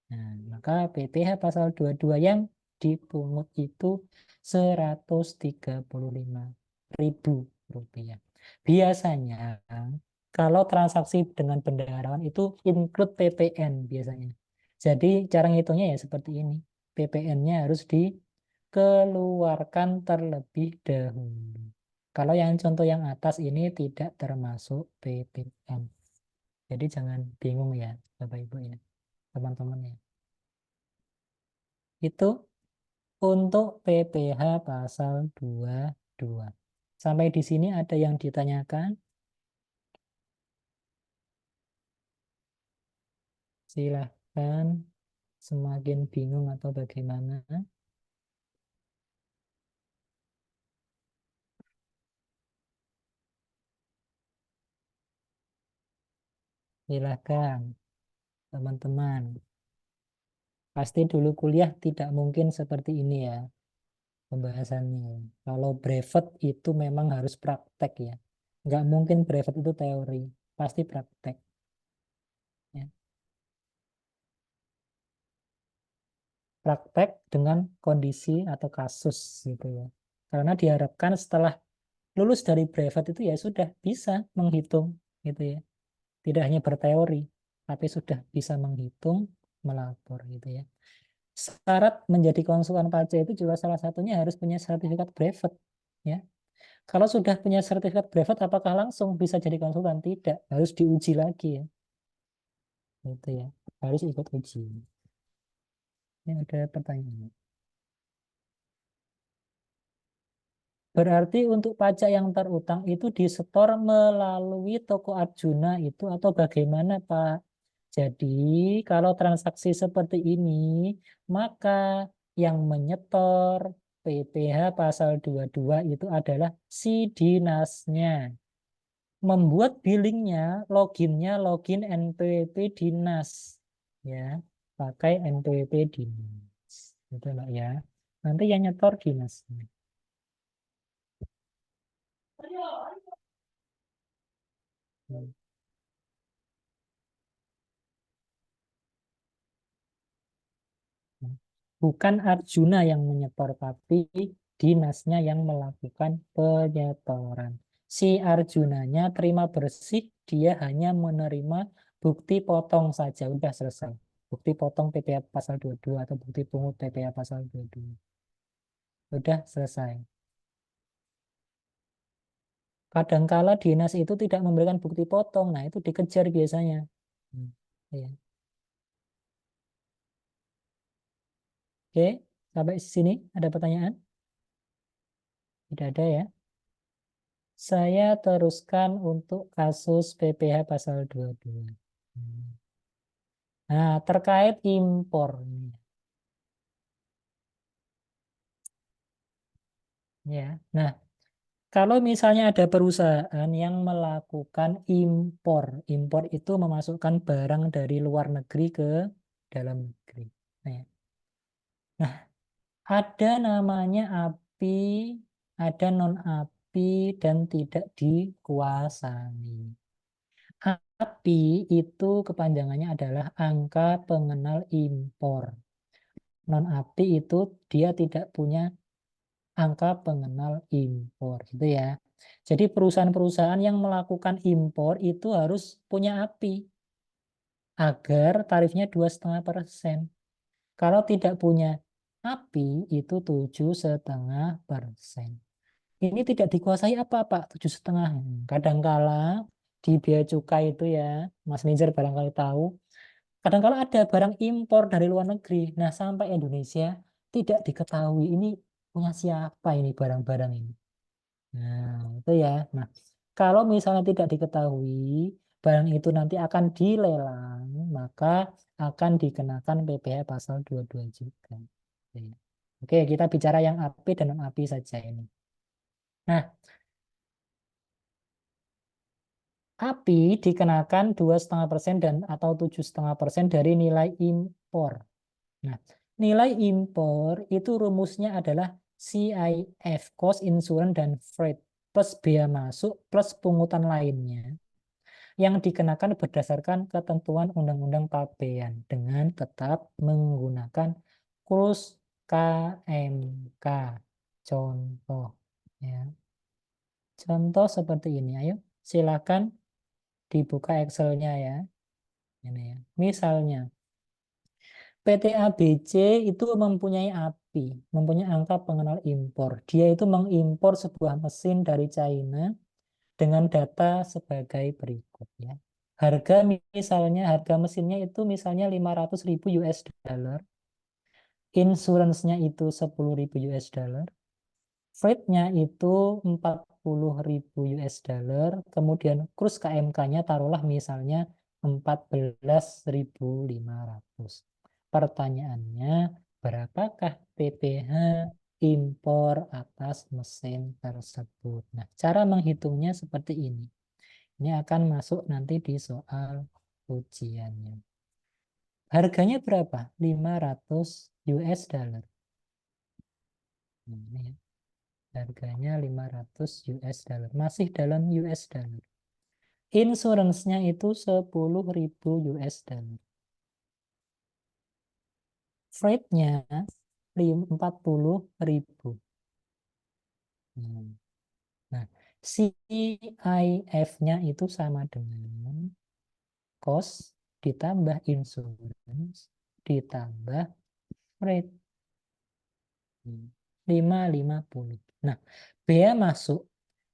Nah, maka PPh pasal 22 yang dipungut itu 135.000 rupiah. Biasanya kalau transaksi dengan bendaharawan itu include PPN biasanya. Jadi cara ngitungnya ya seperti ini. PPN-nya harus keluarkan terlebih dahulu. Kalau yang contoh yang atas ini tidak termasuk PPM. Jadi jangan bingung ya, Bapak Ibu ya, teman-teman ya. Itu untuk PPh pasal 22. Sampai di sini ada yang ditanyakan? Silahkan, semakin bingung atau bagaimana? Silahkan, teman-teman. Pasti dulu kuliah tidak mungkin seperti ini ya pembahasannya. Kalau brevet itu memang harus praktek ya. Nggak mungkin brevet itu teori, pasti praktek. Ya. Praktek dengan kondisi atau kasus gitu ya. Karena diharapkan setelah lulus dari brevet itu ya sudah bisa menghitung gitu ya. Tidak hanya berteori, tapi sudah bisa menghitung, melapor gitu ya. Syarat menjadi konsultan pajak itu juga salah satunya harus punya sertifikat brevet ya. Kalau sudah punya sertifikat brevet apakah langsung bisa jadi konsultan? Tidak, harus diuji lagi ya. Gitu ya. Harus ikut uji. Ini ada pertanyaan. Berarti untuk pajak yang terutang itu disetor melalui toko Arjuna itu atau bagaimana, Pak? Jadi kalau transaksi seperti ini, maka yang menyetor PPh pasal 22 itu adalah si dinasnya. Membuat billingnya, loginnya login NPWP dinas. Ya, pakai NPWP dinas. Gitu, Mbak ya. Nanti yang nyetor dinasnya. Bukan Arjuna yang menyetor, tapi dinasnya yang melakukan penyetoran. Si Arjunanya terima bersih, dia hanya menerima bukti potong saja, udah selesai. Bukti potong PPh pasal 22 atau bukti pungut PPh pasal 22. Udah selesai. Kadangkala dinas itu tidak memberikan bukti potong, nah itu dikejar biasanya. Hmm, iya. Oke, sampai sini ada pertanyaan? Tidak ada ya? Saya teruskan untuk kasus PPh pasal 22. Hmm. Nah, terkait impor. Ya. Nah, kalau misalnya ada perusahaan yang melakukan impor, impor itu memasukkan barang dari luar negeri ke dalam negeri. Nah, ya. Nah, ada namanya API, ada non-API, dan tidak dikuasai. API itu kepanjangannya adalah angka pengenal impor. Non-API itu dia tidak punya angka pengenal impor, gitu ya. Jadi perusahaan-perusahaan yang melakukan impor itu harus punya API agar tarifnya 2,5%. Kalau tidak punya API itu 7,5%. Ini tidak dikuasai apa, Pak? 7,5. Kadangkala di bea cukai itu ya, Mas Nizar barangkali tahu, kadangkala ada barang impor dari luar negeri. Nah, sampai Indonesia tidak diketahui ini punya siapa ini barang-barang ini. Nah, itu ya. Nah, kalau misalnya tidak diketahui, barang itu nanti akan dilelang, maka akan dikenakan PPh pasal 22 juga. Oke, oke, kita bicara yang API dan non-API saja ini. Nah, API dikenakan 2,5% dan atau 7,5% dari nilai impor. Nah, nilai impor itu rumusnya adalah CIF, cost, insurance, dan freight, plus bea masuk, plus pungutan lainnya, yang dikenakan berdasarkan ketentuan Undang-Undang Pabean dengan tetap menggunakan kurs KMK. Contoh, ya. Contoh seperti ini, ayo silakan dibuka Excel-nya ya. Ini ya. Misalnya, PT ABC itu mempunyai API mempunyai angka pengenal impor. Dia itu mengimpor sebuah mesin dari China dengan data sebagai berikut ya. Misalnya harga mesinnya itu misalnya 500.000 US dollar, insurance-nya itu 10.000 US dollar, freight-nya itu 40.000 US dollar, kemudian kurs KMK-nya taruhlah misalnya 14.500. Pertanyaannya, berapakah PPh impor atas mesin tersebut? Nah, cara menghitungnya seperti ini. Ini akan masuk nanti di soal ujiannya. Harganya berapa? 500 US dollar. Ini ya. Harganya 500 US dollar. Masih dalam US dollar. Insurance-nya itu 10.000 US dollar. Freight-nya 40.000. Nah, CIF-nya itu sama dengan cost ditambah insurance ditambah freight. 550. Nah, bea masuk.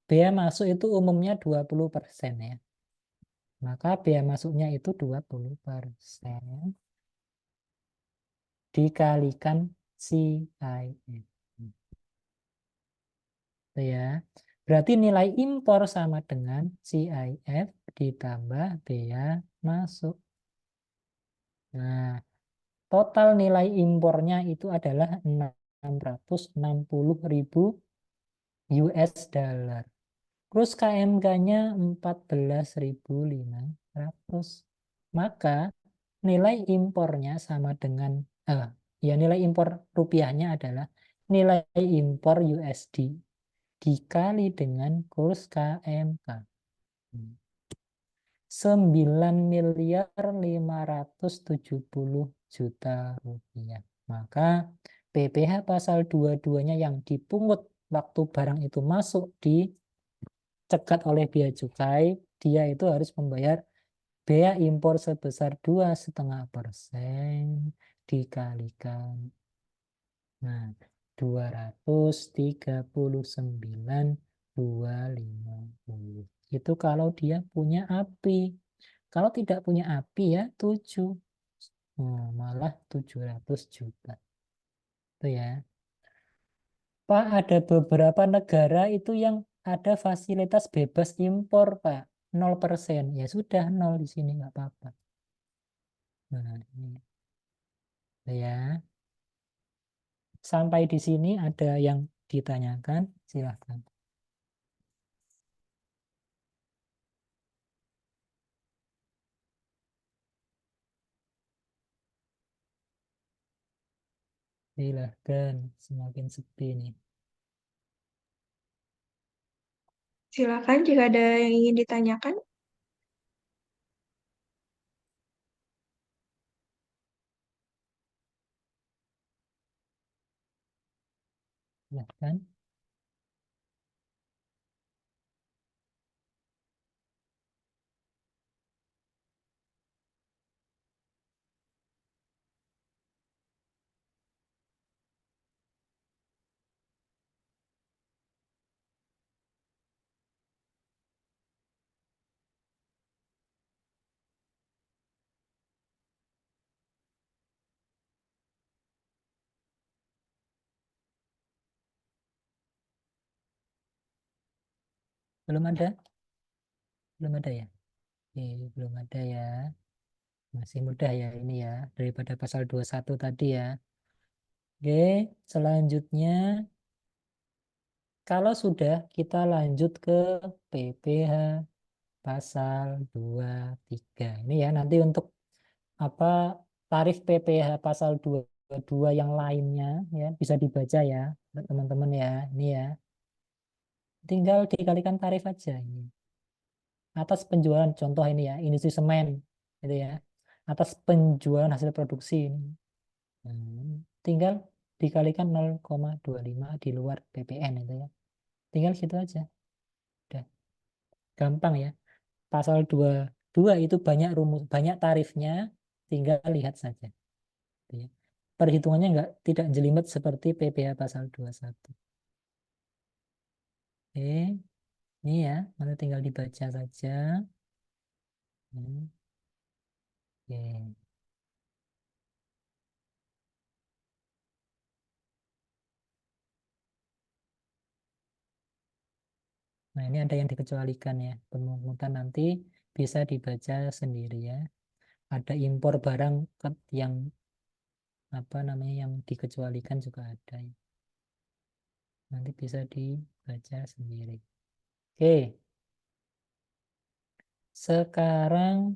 Bea masuk itu umumnya 20% ya. Maka bea masuknya itu 20% dikalikan CIF. Itu ya. Berarti nilai impor sama dengan CIF ditambah bea masuk. Nah, total nilai impornya itu adalah 660.000 US dollar. Terus KMK-nya 14.500. Maka nilai impornya sama dengan ya nilai impor rupiahnya adalah nilai impor USD dikali dengan kurs KMK. 9.570.000.000 rupiah. Maka PPh pasal 22-nya yang dipungut waktu barang itu masuk dicegat oleh bea cukai, dia itu harus membayar bea impor sebesar 2,5% dikalikan. Nah, 239.250. Itu kalau dia punya api. Kalau tidak punya api ya 7. Malah 700 juta. Itu ya. Pak, ada beberapa negara itu yang ada fasilitas bebas impor, Pak. 0%. Ya sudah, 0 di sini nggak apa-apa. Nah, ini. Ya. Sampai di sini ada yang ditanyakan, silahkan. Silahkan, semakin sepi nih. Silakan jika ada yang ingin ditanyakan. Silahkan. Belum ada? Belum ada ya? Oke, belum ada ya. Masih mudah ya ini ya, daripada pasal 21 tadi ya. Oke, selanjutnya kalau sudah kita lanjut ke PPh pasal 23. Ini ya nanti untuk apa tarif PPh pasal 22 yang lainnya ya bisa dibaca ya teman-teman ya. Ini ya. Tinggal dikalikan tarif aja ini. Atas penjualan contoh ini ya, industri semen gitu ya. Atas penjualan hasil produksi ini. Tinggal dikalikan 0,25 di luar PPN itu ya. Tinggal gitu aja. Udah gampang ya. Pasal 22 itu banyak rumus, banyak tarifnya, tinggal lihat saja. Gitu ya. perhitungannya tidak jelimet seperti PPh pasal 21. Oke, ini ya, nanti tinggal dibaca saja. Oke. Nah, ini ada yang dikecualikan ya. Pemungutan nanti bisa dibaca sendiri ya. Ada impor barang yang apa namanya yang dikecualikan juga ada ya. Nanti bisa dibaca sendiri. Oke. Sekarang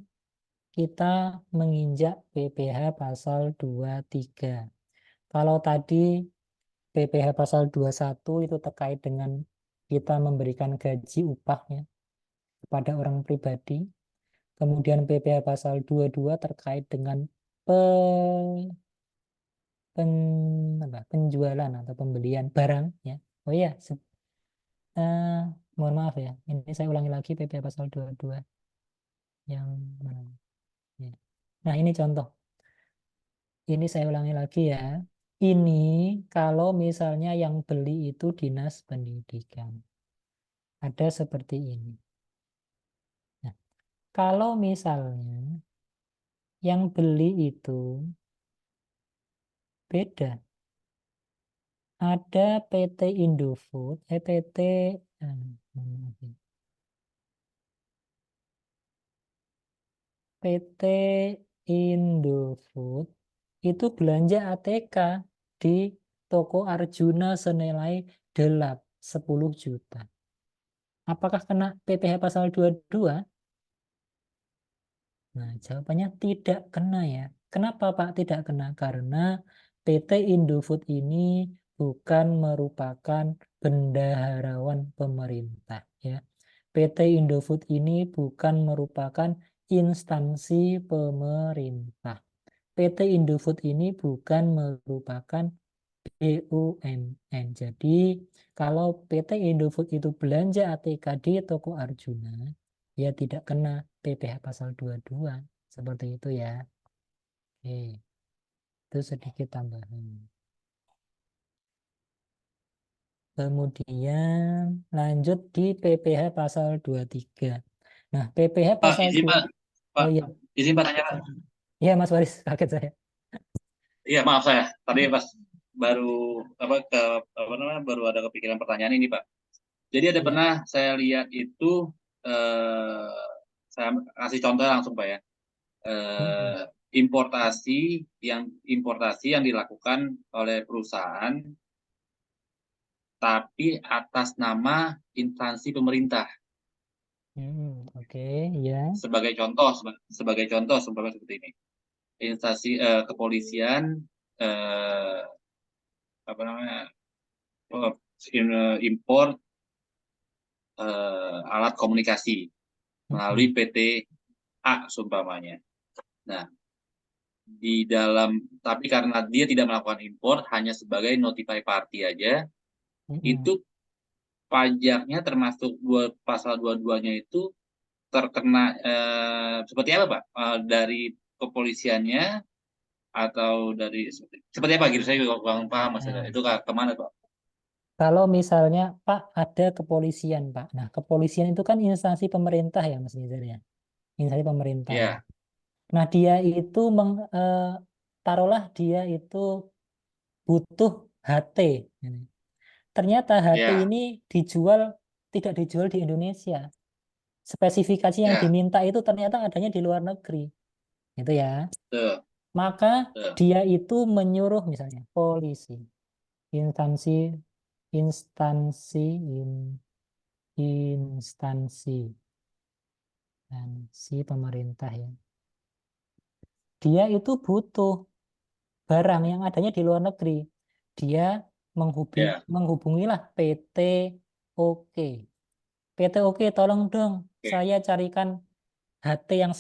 kita menginjak PPh pasal 23. Kalau tadi PPh pasal 21 itu terkait dengan kita memberikan gaji upahnya kepada orang pribadi. Kemudian PPh pasal 22 terkait dengan penjualan atau pembelian barang ya. Oh iya, mohon maaf ya. Ini saya ulangi lagi PPh pasal 22 yang mana? Ya. Nah, ini contoh. Ini saya ulangi lagi ya. Ini kalau misalnya yang beli itu dinas pendidikan. Ada seperti ini. Nah, kalau misalnya yang beli itu beda. Ada PT Indofood, PT maaf ya. PT Indofood itu belanja ATK di toko Arjuna senilai 10 juta. Apakah kena PPh pasal 22? Nah, jawabannya tidak kena ya. Kenapa Pak tidak kena? Karena PT Indofood ini bukan merupakan bendaharawan pemerintah ya. PT Indofood ini bukan merupakan instansi pemerintah. PT Indofood ini bukan merupakan BUMN. Jadi, kalau PT Indofood itu belanja ATK di toko Arjuna, ya tidak kena PPh pasal 22. Seperti itu ya. Oke, itu sedikit tambahan. Kemudian lanjut di PPh pasal 23. Nah, PPh Pak, pasal izin 2. Pak. Oh Pak, iya, izin Pak tanya Pak. iya Mas Waris, kaget saya. Iya, maaf saya. Tadi pas baru ke apa namanya baru ada kepikiran pertanyaan ini, Pak. Jadi ada Ya. pernah saya lihat itu saya kasih contoh langsung, Pak ya. Mm-mm. Eh, importasi yang dilakukan oleh perusahaan tapi atas nama instansi pemerintah. Oke, ya. Sebagai contoh seperti ini. Instansi kepolisian eh, apa namanya impor alat komunikasi melalui Mm-mm. PT A seumpamanya. Nah, tapi karena dia tidak melakukan impor hanya sebagai notify party aja, Mm-mm. itu pajaknya termasuk pasal 22-nya itu terkena seperti apa, Pak? Dari kepolisiannya atau dari seperti apa gitu saya kurang paham maksudnya. Nah, Itu kemana, Pak? kalau misalnya Pak ada kepolisian Pak. Nah, kepolisian itu kan instansi pemerintah ya Mas Nizar ya. Instansi pemerintah ya. Ya, Nah, dia itu taruhlah dia itu butuh HT. Ini. Ternyata HT ya, ini tidak dijual di Indonesia. Spesifikasi yang ya, diminta itu ternyata adanya di luar negeri. Gitu ya. betul, Maka betul. dia itu menyuruh misalnya polisi, instansi instansi instansi instansi pemerintah ya. Dia itu butuh barang yang adanya di luar negeri. Dia Ya, menghubungilah PT OK. PT OK tolong dong oke. saya carikan HT yang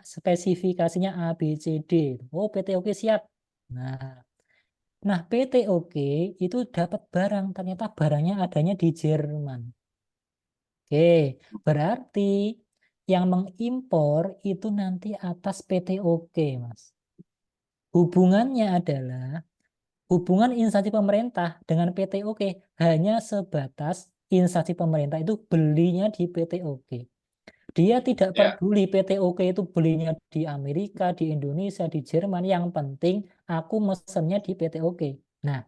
spesifikasinya A B C D. Oh, PT OK siap. Nah, PT OK itu dapat barang, ternyata barangnya adanya di Jerman. Oke, berarti yang mengimpor itu nanti atas PT OK, Mas. Hubungannya adalah hubungan instansi pemerintah dengan PTOK hanya sebatas instansi pemerintah itu belinya di PTOK. Dia tidak Ya, peduli PTOK itu belinya di Amerika, di Indonesia, di Jerman. Yang penting aku mesennya di PTOK. Nah, ya,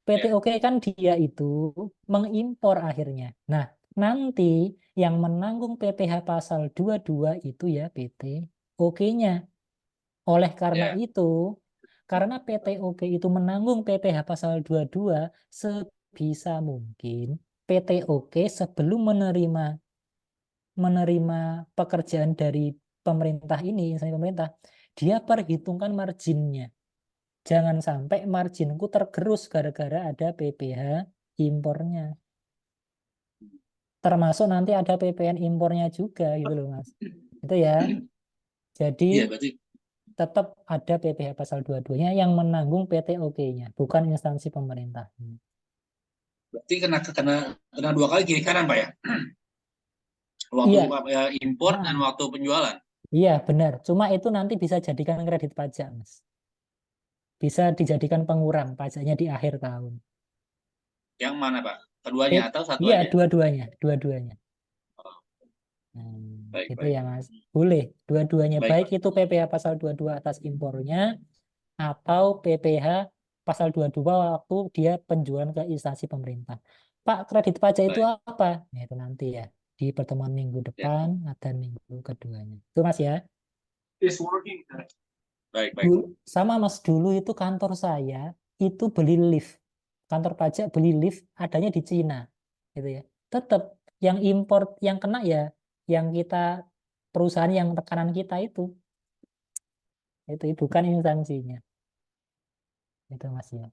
PTOK kan dia itu mengimpor akhirnya. Nah, nanti yang menanggung PPh pasal 22 itu ya PTOK-nya. Oleh karena ya, itu, karena PTOK itu menanggung PPh pasal 22, sebisa mungkin PTOK sebelum menerima pekerjaan dari pemerintah ini, instansi pemerintah, dia perhitungkan marginnya. Jangan sampai marginku tergerus gara-gara ada PPh impornya. Termasuk nanti ada PPN impornya juga gitu loh Mas. Itu ya. Jadi iya berarti tetap ada PPh pasal 22-nya yang menanggung PTOK-nya, bukan instansi pemerintah. berarti kena dua kali kiri kanan Pak ya. Waktu Iya, impor dan ah, waktu penjualan. iya benar. Cuma itu nanti bisa jadikan kredit pajak, Mas. Bisa dijadikan pengurang pajaknya di akhir tahun. Yang mana Pak? Keduanya atau satu Iya, aja? dua-duanya, dua-duanya. Oh, baik, Gitu baik. ya, Mas. Boleh, dua-duanya. Baik, Baik Pak. itu PPh pasal 22 atas impornya atau PPh pasal 22 waktu dia penjualan ke instansi pemerintah. Pak, kredit pajak itu Baik. apa? Nah, itu nanti ya. Di pertemuan minggu Ya. depan dan minggu keduanya. Itu Mas ya. Baik, baik. Sama Mas, dulu itu kantor saya itu beli lift. Kantor pajak beli lift adanya di Cina. Gitu ya. Tetap yang import yang kena ya yang kita perusahaan yang tekanan kita itu bukan instansinya. Itu Mas ya.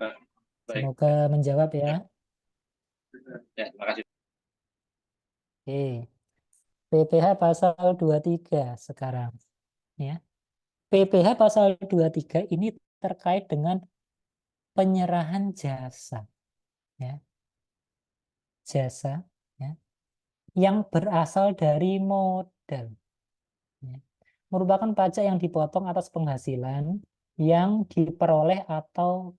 Baik. Semoga menjawab ya. Ya, terima kasih. Oke. PPh pasal 23 sekarang ya. PPh pasal 23 ini terkait dengan penyerahan jasa ya. Jasa ya yang berasal dari modal ya. Merupakan pajak yang dipotong atas penghasilan yang diperoleh atau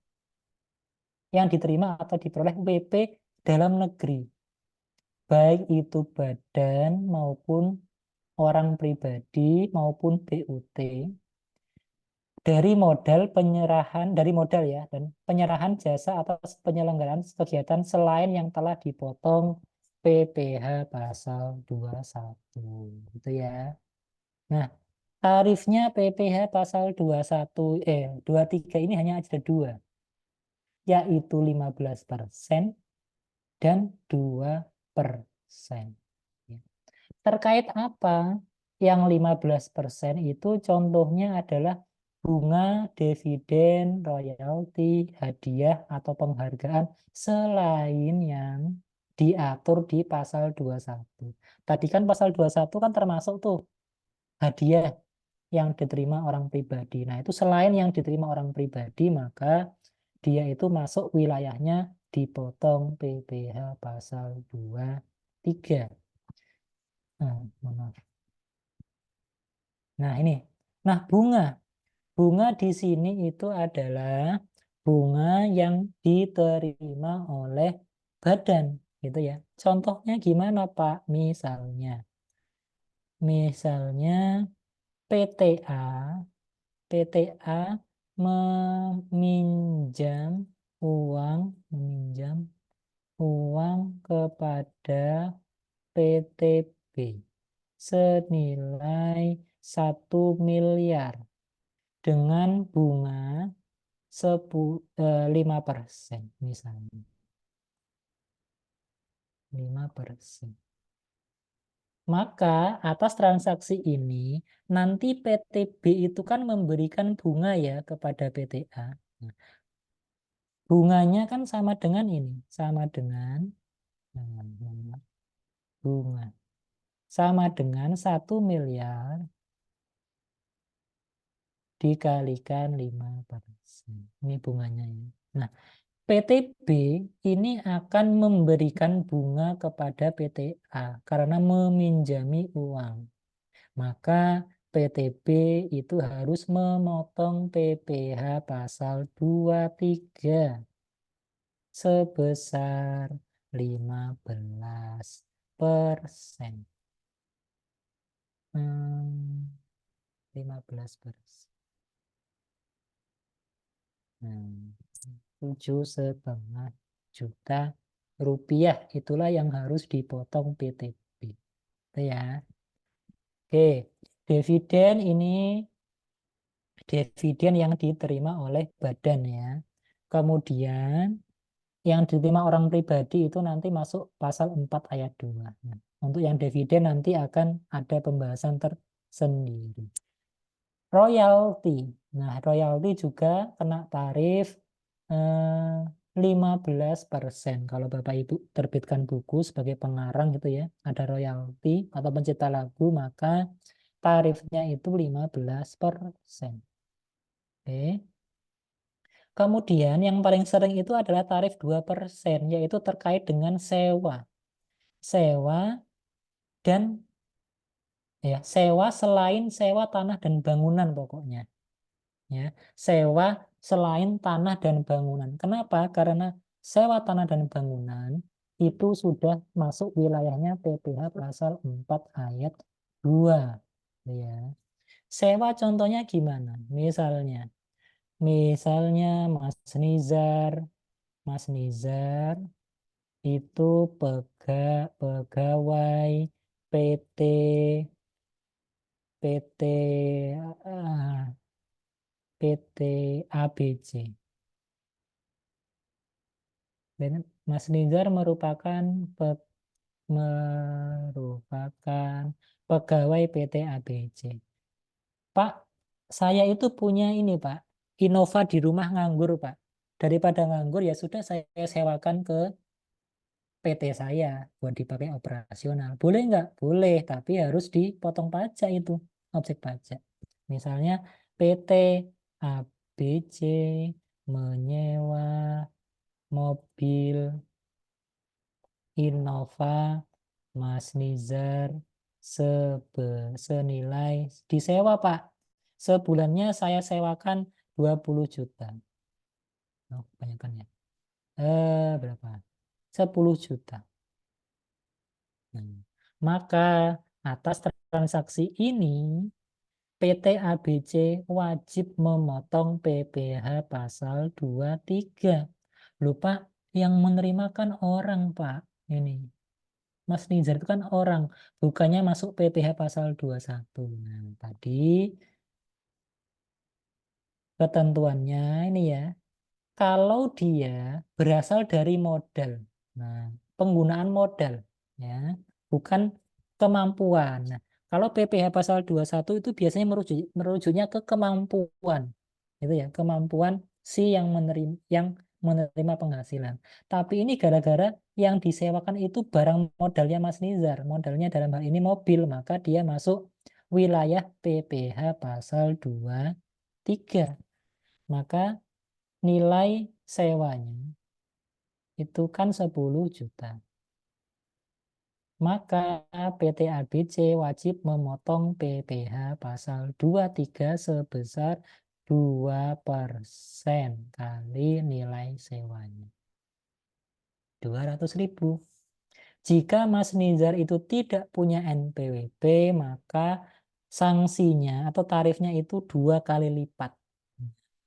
yang diterima atau diperoleh WP dalam negeri, baik itu badan maupun orang pribadi maupun BUT dari modal ya dan penyerahan jasa atas penyelenggaraan kegiatan selain yang telah dipotong PPh pasal 21 gitu ya. Nah, tarifnya PPh pasal 23 ini hanya ada dua, yaitu 15% dan 2%. Ya. Terkait apa? Yang 15% itu contohnya adalah bunga, dividen, royalti, hadiah, atau penghargaan selain yang diatur di pasal 21. Tadi kan pasal 21 kan termasuk tuh hadiah yang diterima orang pribadi. Nah, itu selain yang diterima orang pribadi, maka dia itu masuk wilayahnya dipotong PPh pasal 23. Nah, mohon maaf. Nah, ini. Nah, bunga. Bunga di sini itu adalah bunga yang diterima oleh badan, gitu ya. Contohnya gimana, Pak? Misalnya PTA, PTA meminjam meminjam uang kepada PTB senilai 1 miliar dengan bunga 5% misalnya. 5%. Maka atas transaksi ini nanti PTB itu kan memberikan bunga ya kepada PTA. Nah, bunganya kan sama dengan ini, sama dengan bunga. Sama dengan 1 miliar dikalikan 5%. Ini bunganya ya. Nah, PTB ini akan memberikan bunga kepada PTA karena meminjami uang. Maka PTB itu harus memotong PPh pasal 23 sebesar 15%. 15%. 7,5 juta rupiah itulah yang harus dipotong PTB. Itu ya. Oke, dividen ini dividen yang diterima oleh badan ya. Kemudian yang diterima orang pribadi itu nanti masuk pasal 4 ayat 2. Nah, untuk yang dividen nanti akan ada pembahasan tersendiri. Royalti. Nah, royalti juga kena tarif 15%. Kalau Bapak Ibu terbitkan buku sebagai pengarang gitu ya, ada royalti atau pencipta lagu, maka tarifnya itu 15%. Oke. Kemudian yang paling sering itu adalah tarif 2%, yaitu terkait dengan sewa. Sewa dan sewa selain sewa tanah dan bangunan pokoknya. Ya, sewa selain tanah dan bangunan. Kenapa? Karena sewa tanah dan bangunan itu sudah masuk wilayahnya PPh pasal 4 ayat 2. Ya. Sewa contohnya gimana? Misalnya Mas Nizar itu pegawai PT PT ah, PT ABC. Dan Mas Nizar merupakan pegawai PT ABC. Pak, saya itu punya ini, Pak. Innova di rumah nganggur, Pak. Daripada nganggur ya sudah saya sewakan ke PT saya buat dipakai operasional. Boleh nggak? Boleh, tapi harus dipotong pajak itu, objek pajak. Misalnya PT ABC menyewa mobil Innova Mas Nizar senilai disewa, Pak. Sebulannya saya sewakan 20 juta. Oh, kebanyakan ya. Berapa? 10 juta. Maka atas transaksi ini PT ABC wajib memotong PPh pasal 23. Lupa yang menerima kan orang, Pak. Ini. Mas Nizar itu kan orang, bukannya masuk PPh pasal 21. Nah, tadi ketentuannya ini ya. Kalau dia berasal dari modal. Nah, penggunaan modal ya, bukan kemampuan. Nah, kalau PPh pasal 21 itu biasanya merujuknya ke kemampuan. Itu ya, kemampuan si yang menerima penghasilan. Tapi ini gara-gara yang disewakan itu barang modalnya Mas Nizar, modalnya dalam hal ini mobil, maka dia masuk wilayah PPh pasal 23. Maka nilai sewanya itu kan 10 juta. Maka PT ABC wajib memotong PPh pasal 23 sebesar 2% kali nilai sewanya. 200.000. Jika Mas Nizar itu tidak punya NPWP, maka sanksinya atau tarifnya itu 2 kali lipat.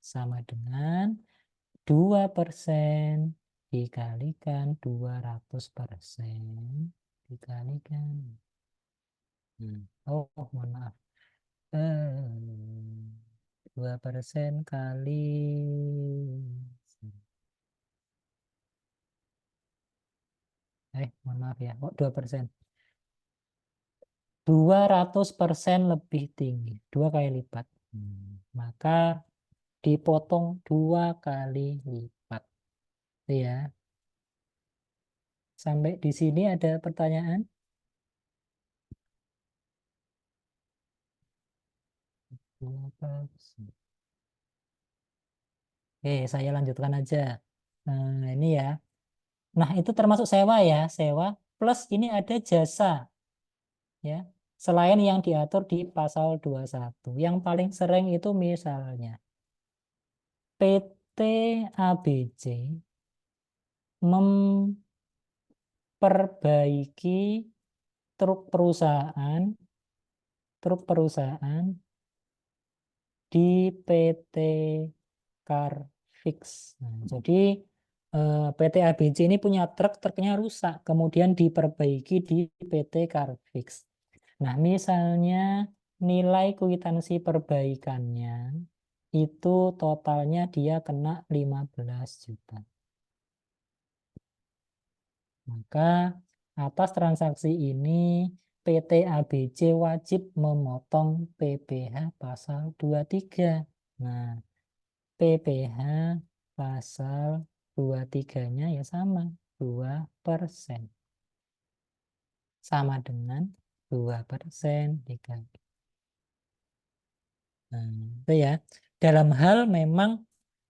Sama dengan 2% dikalikan 200% dikalikan. Mohon maaf. 2% kali. Mohon maaf ya. 2%. 200% lebih tinggi. 2 kali lipat. Maka dipotong 2 kali lipat. Ya. Sampai di sini ada pertanyaan? Oke, saya lanjutkan aja. Nah, ini ya. Nah, itu termasuk sewa ya, sewa plus ini ada jasa. Ya. selain yang diatur di pasal 21. Yang paling sering itu misalnya PT ABC memperbaiki truk perusahaan di PT Carfix. Nah, jadi PT ABC ini punya truknya rusak, kemudian diperbaiki di PT Carfix. Nah, misalnya nilai kwitansi perbaikannya itu totalnya dia kena 15 juta. Maka atas transaksi ini PT ABC wajib memotong PPh pasal 23. Nah, PPh pasal 23-nya ya sama, 2%. Sama dengan 2% dikali. Nah, itu ya. Dalam hal memang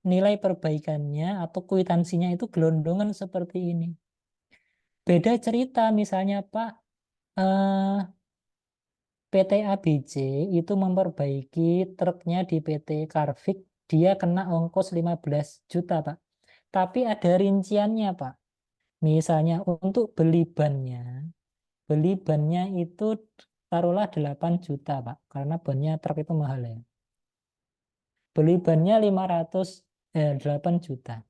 nilai perbaikannya atau kwitansinya itu gelondongan seperti ini. Beda cerita misalnya Pak, eh, PT ABC itu memperbaiki truknya di PT Carfix, dia kena ongkos 15 juta Pak. Tapi ada rinciannya Pak. Misalnya untuk beli bannya itu taruhlah 8 juta Pak, karena bannya truk itu mahal ya. Beli bannya 8 juta.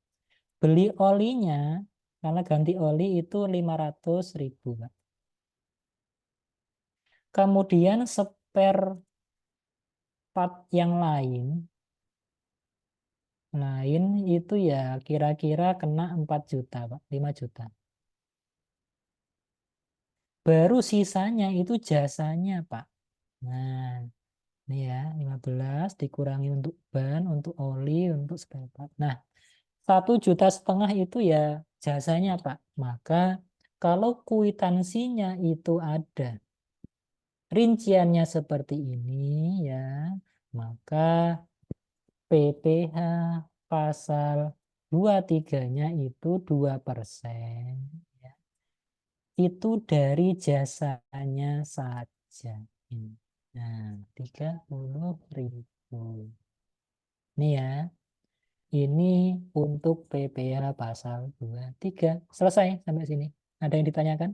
Beli olinya, karena ganti oli itu 500.000 Pak. Kemudian spare part yang lain itu ya kira-kira kena 4 juta Pak, 5 juta. Baru sisanya itu jasanya Pak. Nah, ini ya 15 dikurangi untuk ban, untuk oli, untuk spare part. Nah, 1,5 juta itu ya jasanya Pak. Maka kalau kwitansinya itu ada rinciannya seperti ini ya, maka PPh pasal 23-nya itu 2%. Ya. Itu dari jasanya saja. Ini. Nah, 30.000. Ini ya, ini untuk PPh pasal 23. Selesai sampai sini. Ada yang ditanyakan?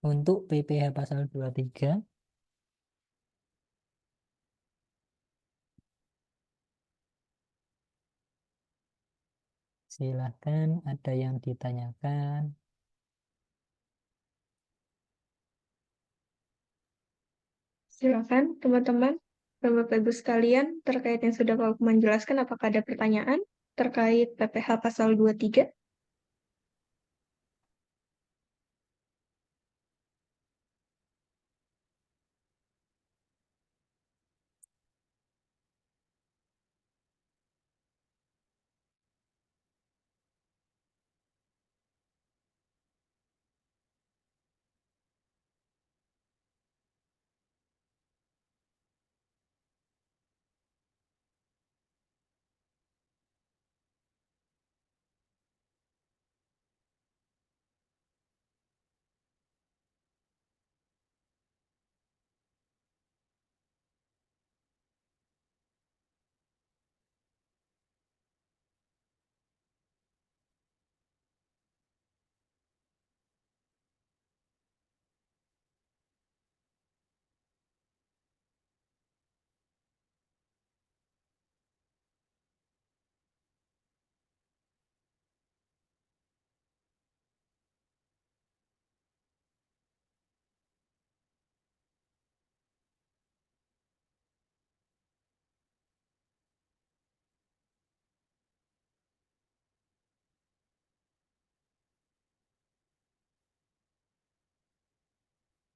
Untuk PPh pasal 23. Silahkan ada yang ditanyakan. Silakan teman-teman, Bapak Ibu sekalian, terkait yang sudah Pak Lukman jelaskan, apakah ada pertanyaan terkait PPh pasal 23?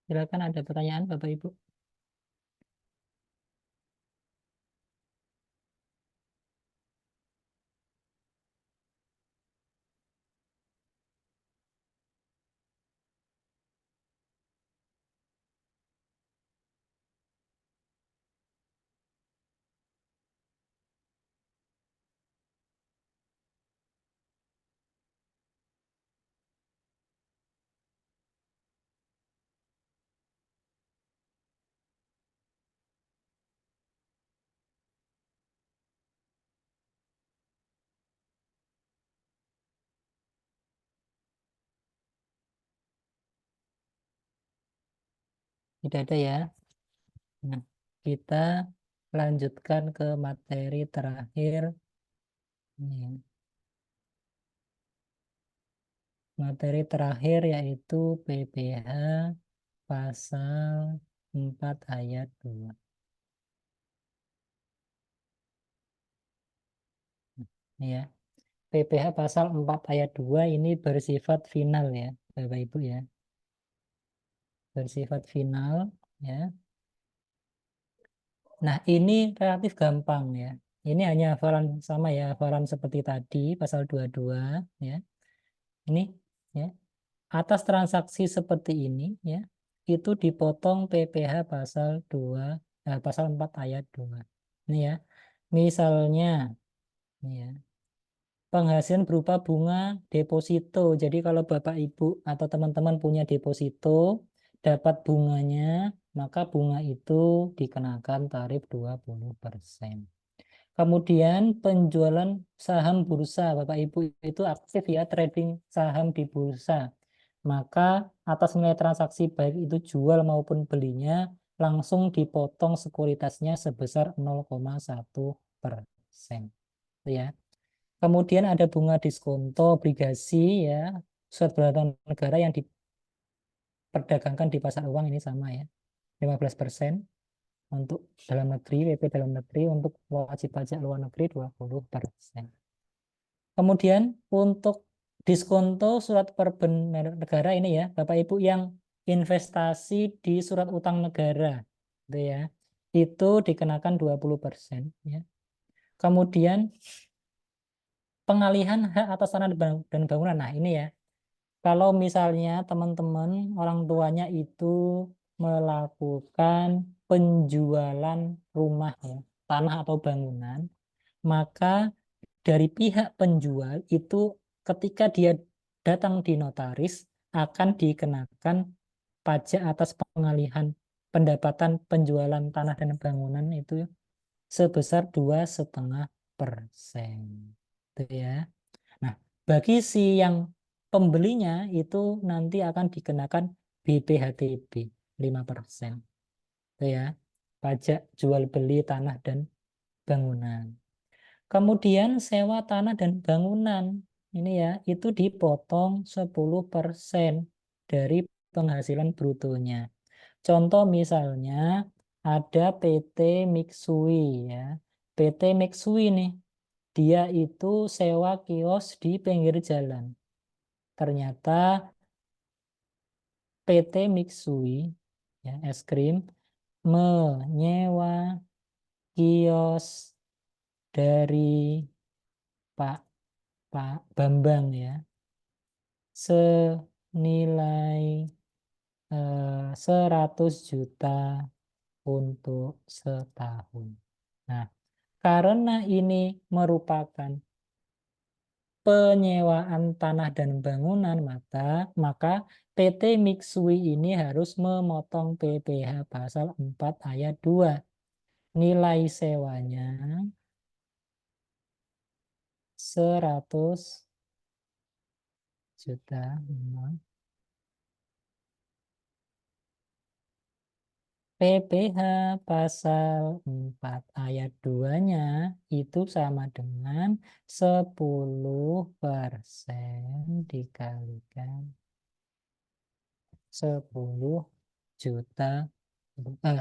Silakan ada pertanyaan Bapak Ibu. Tidak ada ya. Nah, kita lanjutkan ke materi terakhir. Ini. Materi terakhir yaitu PPH pasal 4 ayat 2. Ya. PPH pasal 4 ayat 2 ini bersifat final ya, Bapak Ibu ya. Bersifat final ya. Nah, ini relatif gampang ya. Ini hanya hafalan sama ya, hafalan seperti tadi pasal 22 ya. Ini ya. Atas transaksi seperti ini ya, itu dipotong PPH pasal 2 pasal 4 ayat 2. Ini ya. Misalnya ini ya. Penghasilan berupa bunga deposito. Jadi kalau Bapak Ibu atau teman-teman punya deposito, dapat bunganya, maka bunga itu dikenakan tarif 20%. Kemudian penjualan saham bursa. Bapak Ibu itu aktif ya trading saham di bursa. Maka atas nilai transaksi baik itu jual maupun belinya langsung dipotong sekuritasnya sebesar 0,1%. Ya. Kemudian ada bunga diskonto obligasi ya, surat berharga negara yang diperdagangkan di pasar uang ini sama ya, 15% untuk dalam negeri, WP dalam negeri, untuk wajib pajak luar negeri 20%. Kemudian untuk diskonto surat berbenah negara ini ya, Bapak Ibu yang investasi di surat utang negara, gitu ya, itu dikenakan 20% ya. Kemudian pengalihan hak atas tanah dan bangunan. Nah, ini ya. Kalau misalnya teman-teman orang tuanya itu melakukan penjualan rumah ya, tanah atau bangunan, maka dari pihak penjual itu ketika dia datang di notaris akan dikenakan pajak atas pengalihan pendapatan penjualan tanah dan bangunan itu sebesar 2,5%. Itu ya. Nah, bagi si yang pembelinya itu nanti akan dikenakan BPHTB 5%. Itu ya. Pajak jual beli tanah dan bangunan. Kemudian sewa tanah dan bangunan. Ini ya, itu dipotong 10% dari penghasilan brutonya. Contoh misalnya ada PT Mitsui ya. PT Mitsui nih, dia itu sewa kios di pinggir jalan. Ternyata PT Mitsui ya, es krim menyewa kios dari Pak Pak Bambang ya senilai 100 juta untuk setahun. Nah, karena ini merupakan penyewaan tanah dan bangunan, maka PT Mitsui ini harus memotong PPH pasal 4 ayat 2. Nilai sewanya 100 juta. PPH pasal 4 ayat 2-nya itu sama dengan 10% dikalikan 10 juta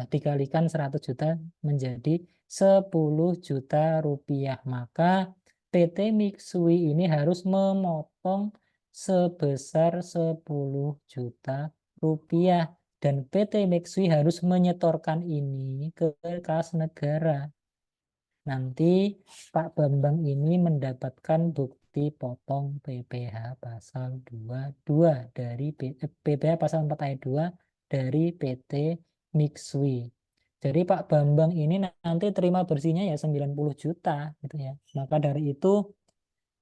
dikalikan 100 juta menjadi 10 juta rupiah. Maka PT Mitsui ini harus memotong sebesar 10 juta rupiah. Dan PT Mitsui harus menyetorkan ini ke kas negara. Nanti Pak Bambang ini mendapatkan bukti potong PPH pasal 22 dari PPH pasal 4 ayat 2 dari PT Mitsui. Jadi Pak Bambang ini nanti terima bersihnya ya 90 juta gitu ya. Maka dari itu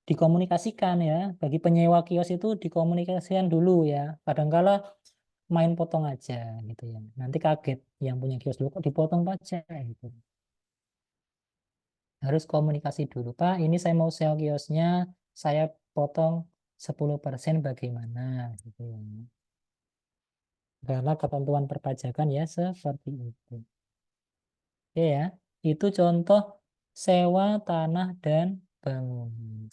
dikomunikasikan ya. Bagi penyewa kios itu dikomunikasikan dulu ya. Kadangkala main potong aja gitu ya. Nanti kaget yang punya kios dulu kok dipotong pajak gitu. Harus komunikasi dulu. Pak, ini saya mau sewa kiosnya, saya potong 10% bagaimana gitu ya. Karena ketentuan perpajakan ya seperti itu. Oke ya, itu contoh sewa tanah dan bangunan.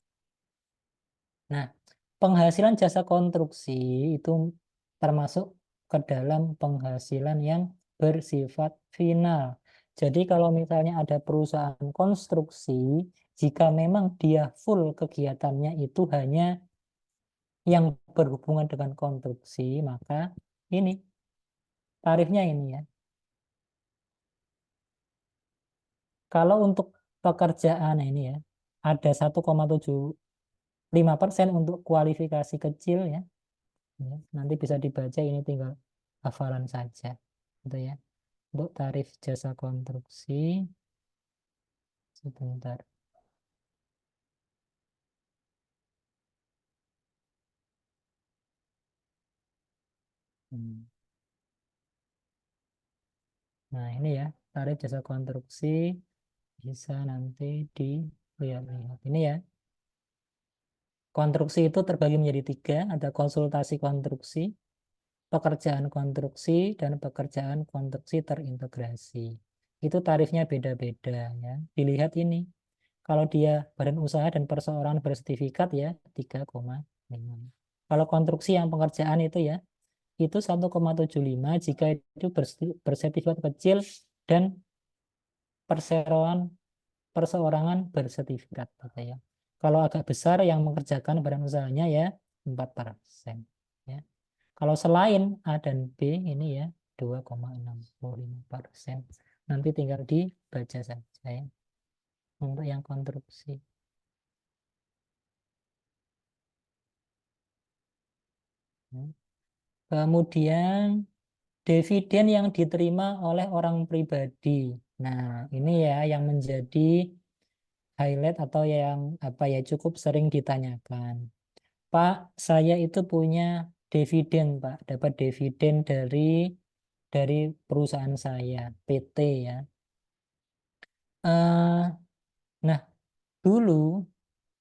Nah, penghasilan jasa konstruksi itu termasuk ke dalam penghasilan yang bersifat final. Jadi kalau misalnya ada perusahaan konstruksi, jika memang dia full kegiatannya itu hanya yang berhubungan dengan konstruksi, maka ini tarifnya ini ya. Kalau untuk pekerjaan ini ya, ada 1,75% untuk kualifikasi kecil ya. Ya, nanti bisa dibaca, ini tinggal hafalan saja gitu ya. Untuk tarif jasa konstruksi sebentar. Hmm. Nah, ini ya, tarif jasa konstruksi bisa nanti dilihat-lihat. Ini ya. Konstruksi itu terbagi menjadi tiga, ada konsultasi konstruksi, pekerjaan konstruksi, dan pekerjaan konstruksi terintegrasi. Itu tarifnya beda-beda ya. Dilihat ini. Kalau dia badan usaha dan perseorangan bersertifikat ya 3,5. Kalau konstruksi yang pengerjaan itu ya, itu 1,75 jika itu bersertifikat kecil dan perseorangan bersertifikat gitu ya. Kalau agak besar yang mengerjakan badan usahanya ya 4%. Ya. Kalau selain A dan B ini ya 2,65%. Nanti tinggal dibaca saja ya untuk yang konstruksi. Ya. Kemudian dividen yang diterima oleh orang pribadi. Nah, ini ya yang menjadi highlight atau yang apa ya cukup sering ditanyakan. Pak, saya itu punya dividen, Pak. Dapat dividen dari perusahaan saya, PT ya. Eh, nah, dulu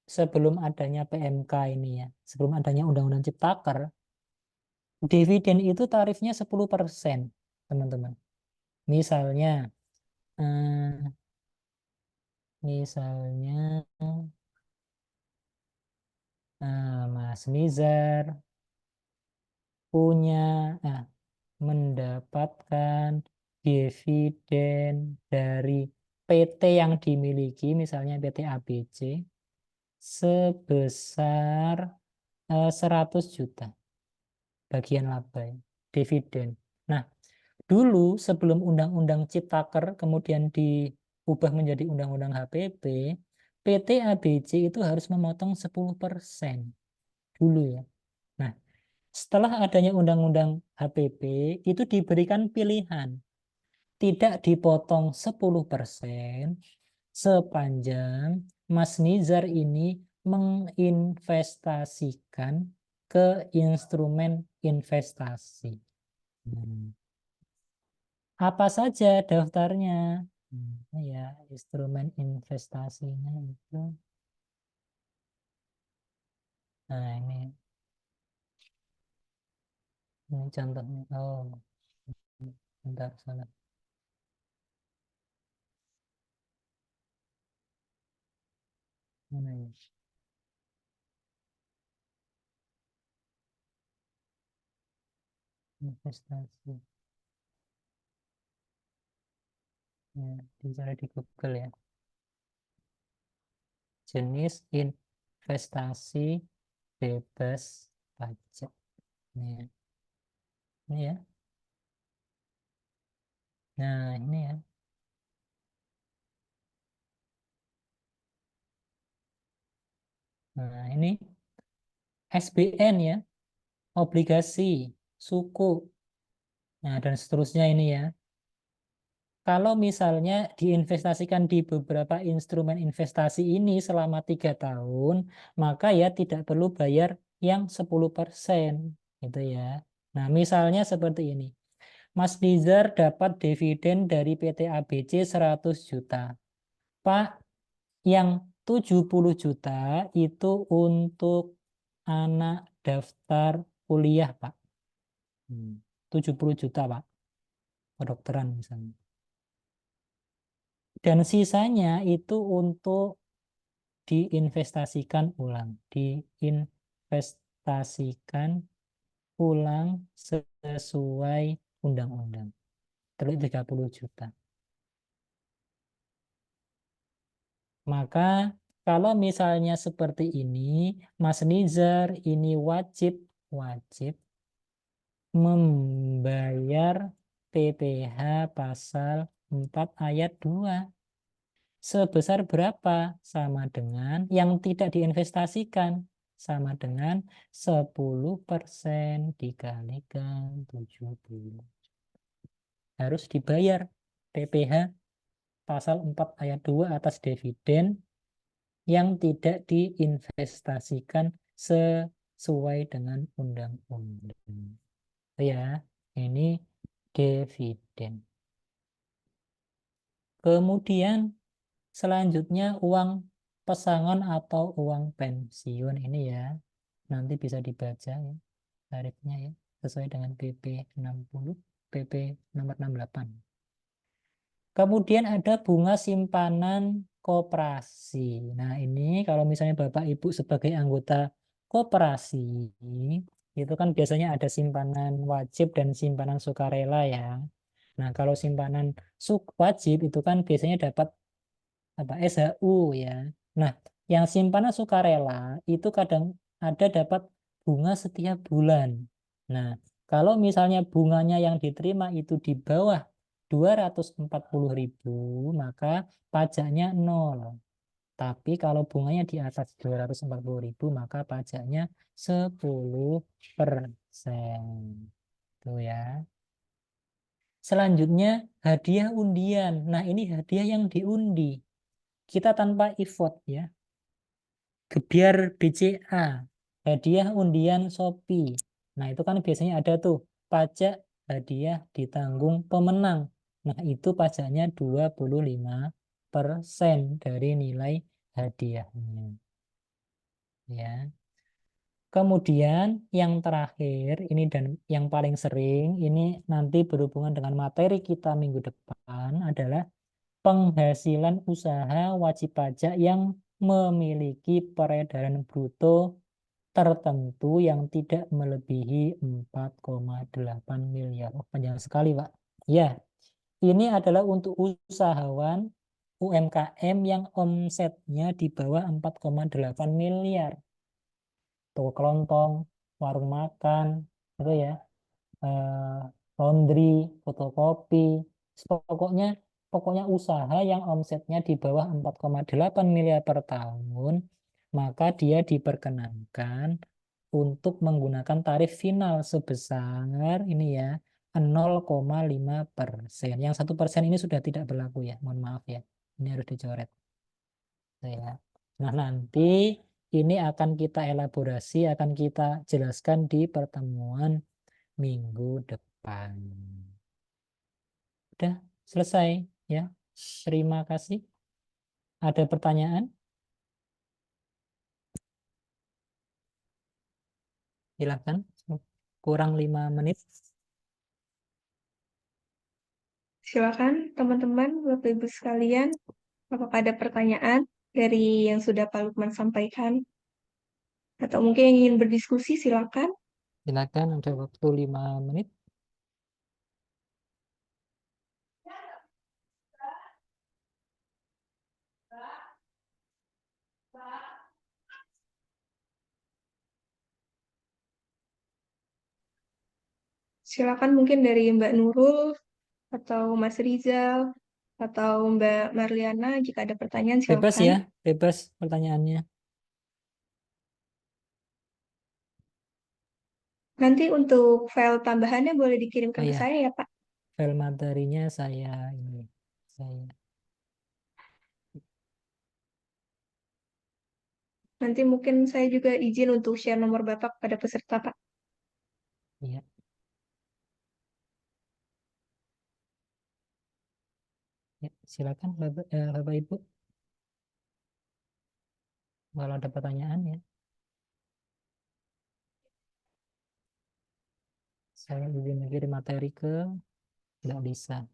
sebelum adanya PMK ini ya, sebelum adanya Undang-Undang Ciptaker, dividen itu tarifnya 10%, teman-teman. Misalnya, eh, misalnya Mas Nizar punya nah, mendapatkan dividen dari PT yang dimiliki, misalnya PT ABC, sebesar 100 juta bagian laba ya, dividen. Nah, dulu sebelum Undang-Undang Ciptaker kemudian diubah menjadi Undang-Undang HPP, PT ABC itu harus memotong 10% dulu ya. Nah, setelah adanya Undang-Undang HPP, itu diberikan pilihan. Tidak dipotong 10% sepanjang Mas Nizar ini menginvestasikan ke instrumen investasi. Apa saja daftarnya? Ya, instrumen investasinya itu. Nah, ini contohnya. Oh, bentar, salah. Mana ya? Investasi. Ya, dicari di Google ya. Jenis investasi bebas pajak. Ini ya. Nah, ini ya. Nah, ini SBN ya, obligasi, suku. Nah, dan seterusnya ini ya. Kalau misalnya diinvestasikan di beberapa instrumen investasi ini selama 3 tahun, maka ya tidak perlu bayar yang 10%. Gitu ya. Nah, misalnya seperti ini. Mas Nizar dapat dividen dari PT ABC 100 juta. Pak, yang 70 juta itu untuk anak daftar kuliah, Pak. Hmm. 70 juta, Pak. Kedokteran misalnya. Dan sisanya itu untuk diinvestasikan ulang. Diinvestasikan ulang sesuai undang-undang. Terus 30 juta. Maka kalau misalnya seperti ini, Mas Nizar ini wajib membayar PPh pasal 4 ayat 2. Sebesar berapa? Sama dengan yang tidak diinvestasikan. Sama dengan 10% dikalikan 70. Harus dibayar PPh pasal 4 ayat 2 atas dividen yang tidak diinvestasikan sesuai dengan undang-undang. Ya, ini dividen. Kemudian selanjutnya uang pesangon atau uang pensiun ini ya. Nanti bisa dibaca ya tarifnya ya sesuai dengan PP 60, PP nomor 68. Kemudian ada bunga simpanan koperasi. Nah, ini kalau misalnya Bapak Ibu sebagai anggota koperasi, itu kan biasanya ada simpanan wajib dan simpanan sukarela ya. Nah, kalau simpanan wajib itu kan biasanya dapat apa SHU ya. Nah, yang simpanan sukarela itu kadang ada dapat bunga setiap bulan. Nah, kalau misalnya bunganya yang diterima itu di bawah 240.000, maka pajaknya 0. Tapi kalau bunganya di atas 240.000, maka pajaknya 10%. Tuh ya. Selanjutnya hadiah undian. Nah, ini hadiah yang diundi. Kita tanpa effort ya. Gebiar BCA, hadiah undian Shopee. Nah, itu kan biasanya ada tuh pajak hadiah ditanggung pemenang. Nah, itu pajaknya 25% dari nilai hadiahnya. Ya. Kemudian yang terakhir ini dan yang paling sering ini nanti berhubungan dengan materi kita minggu depan adalah penghasilan usaha wajib pajak yang memiliki peredaran bruto tertentu yang tidak melebihi 4,8 miliar. Oh, panjang sekali, Pak. Ya, ini adalah untuk usahawan UMKM yang omsetnya di bawah 4,8 miliar. Toko kelontong, warung makan, itu ya, eh, laundry, fotokopi, pokoknya pokoknya usaha yang omsetnya di bawah 4,8 miliar per tahun, maka dia diperkenankan untuk menggunakan tarif final sebesar ini ya 0,5%. Yang 1% ini sudah tidak berlaku ya, mohon maaf ya. Ini harus dicoret. Ya. Nah, nanti ini akan kita elaborasi, akan kita jelaskan di pertemuan minggu depan. Udah selesai ya. Terima kasih. Ada pertanyaan? Silakan. Kurang 5 menit. Silakan teman-teman, Bapak Ibu sekalian, apakah ada pertanyaan dari yang sudah Pak Lukman sampaikan? Atau mungkin yang ingin berdiskusi, silakan. Silakan, ada waktu 5 menit. Silakan mungkin dari Mbak Nurul atau Mas Rizal atau Mbak Marliana, jika ada pertanyaan Bebas silakan. ya, bebas pertanyaannya. Nanti untuk file tambahannya boleh dikirimkan Oh ke ya, saya ya, Pak. file materinya saya. Nanti mungkin saya juga izin untuk share nomor Bapak pada peserta, Pak. Iya, ya, silakan Bapak Ibu kalau ada pertanyaan ya. Saya izin kirim materi ke Mbak Lisa.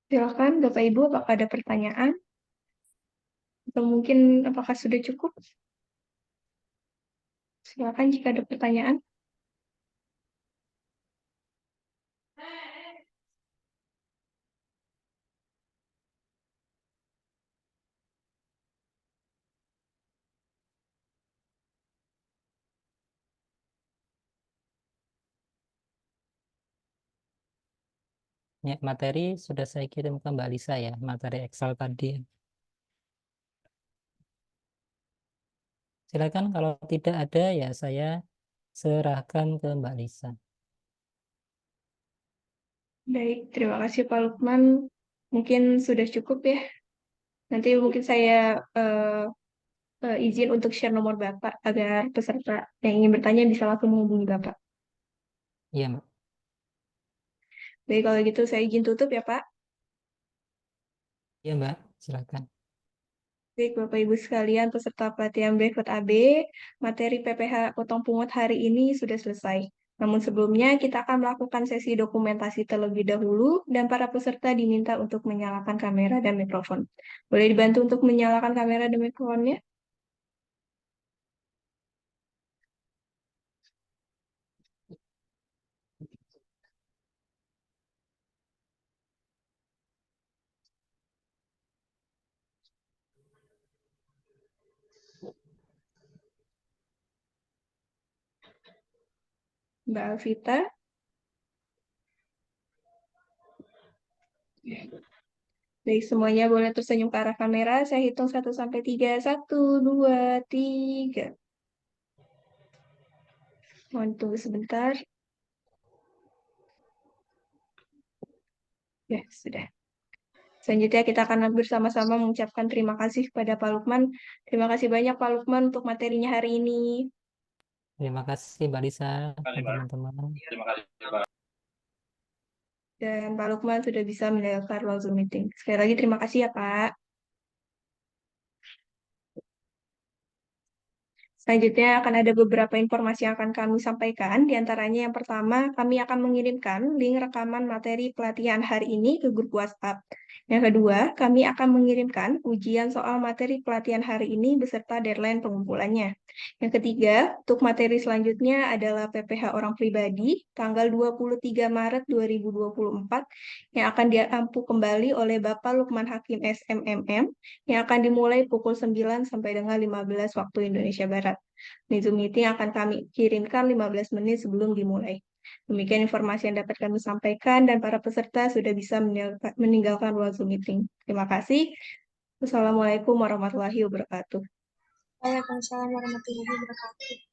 Silakan Bapak Ibu, apakah ada pertanyaan? Atau mungkin apakah sudah cukup? Silakan jika ada pertanyaan. Ya, materi sudah saya kirim ke Mbak Lisa ya, materi Excel tadi. Silakan kalau tidak ada ya saya serahkan ke Mbak Lisa. Baik, terima kasih Pak Lukman. Mungkin sudah cukup ya. Nanti mungkin saya izin untuk share nomor Bapak agar peserta yang ingin bertanya bisa langsung menghubungi Bapak. Iya, Mbak. Baik, kalau gitu saya izin tutup ya Pak. Iya, Mbak. Silakan. Baik, Bapak Ibu sekalian, peserta pelatihan berikut AB, materi PPH potong pungut hari ini sudah selesai. Namun sebelumnya kita akan melakukan sesi dokumentasi terlebih dahulu dan para peserta diminta untuk menyalakan kamera dan mikrofon. Boleh dibantu untuk menyalakan kamera dan mikrofonnya? Mbak Alvita. Baik, semuanya boleh tersenyum ke arah kamera. Saya hitung 1 sampai 3. 1, 2, 3. Mohon tunggu sebentar. Ya, sudah. Selanjutnya kita akan bersama-sama mengucapkan terima kasih kepada Pak Lukman. Terima kasih banyak Pak Lukman untuk materinya hari ini. Terima kasih Mbak Lisa dan teman-teman. Terima kasih, Pak. Dan Pak Lukman sudah bisa menjalankan ruang Zoom meeting. Sekali lagi terima kasih ya Pak. Selanjutnya akan ada beberapa informasi yang akan kami sampaikan. Di antaranya yang pertama, kami akan mengirimkan link rekaman materi pelatihan hari ini ke grup WhatsApp. Yang kedua, kami akan mengirimkan ujian soal materi pelatihan hari ini beserta deadline pengumpulannya. Yang ketiga, untuk materi selanjutnya adalah PPH orang pribadi tanggal 23 Maret 2024 yang akan diampu kembali oleh Bapak Lukman Hakim SMMM yang akan dimulai pukul 9 sampai dengan 15 waktu Indonesia Barat. Zoom meeting akan kami kirimkan 15 menit sebelum dimulai. Demikian informasi yang dapat kami sampaikan dan para peserta sudah bisa meninggalkan ruang Zoom meeting. Terima kasih. Wassalamualaikum warahmatullahi wabarakatuh. Waalaikumsalam warahmatullahi wabarakatuh.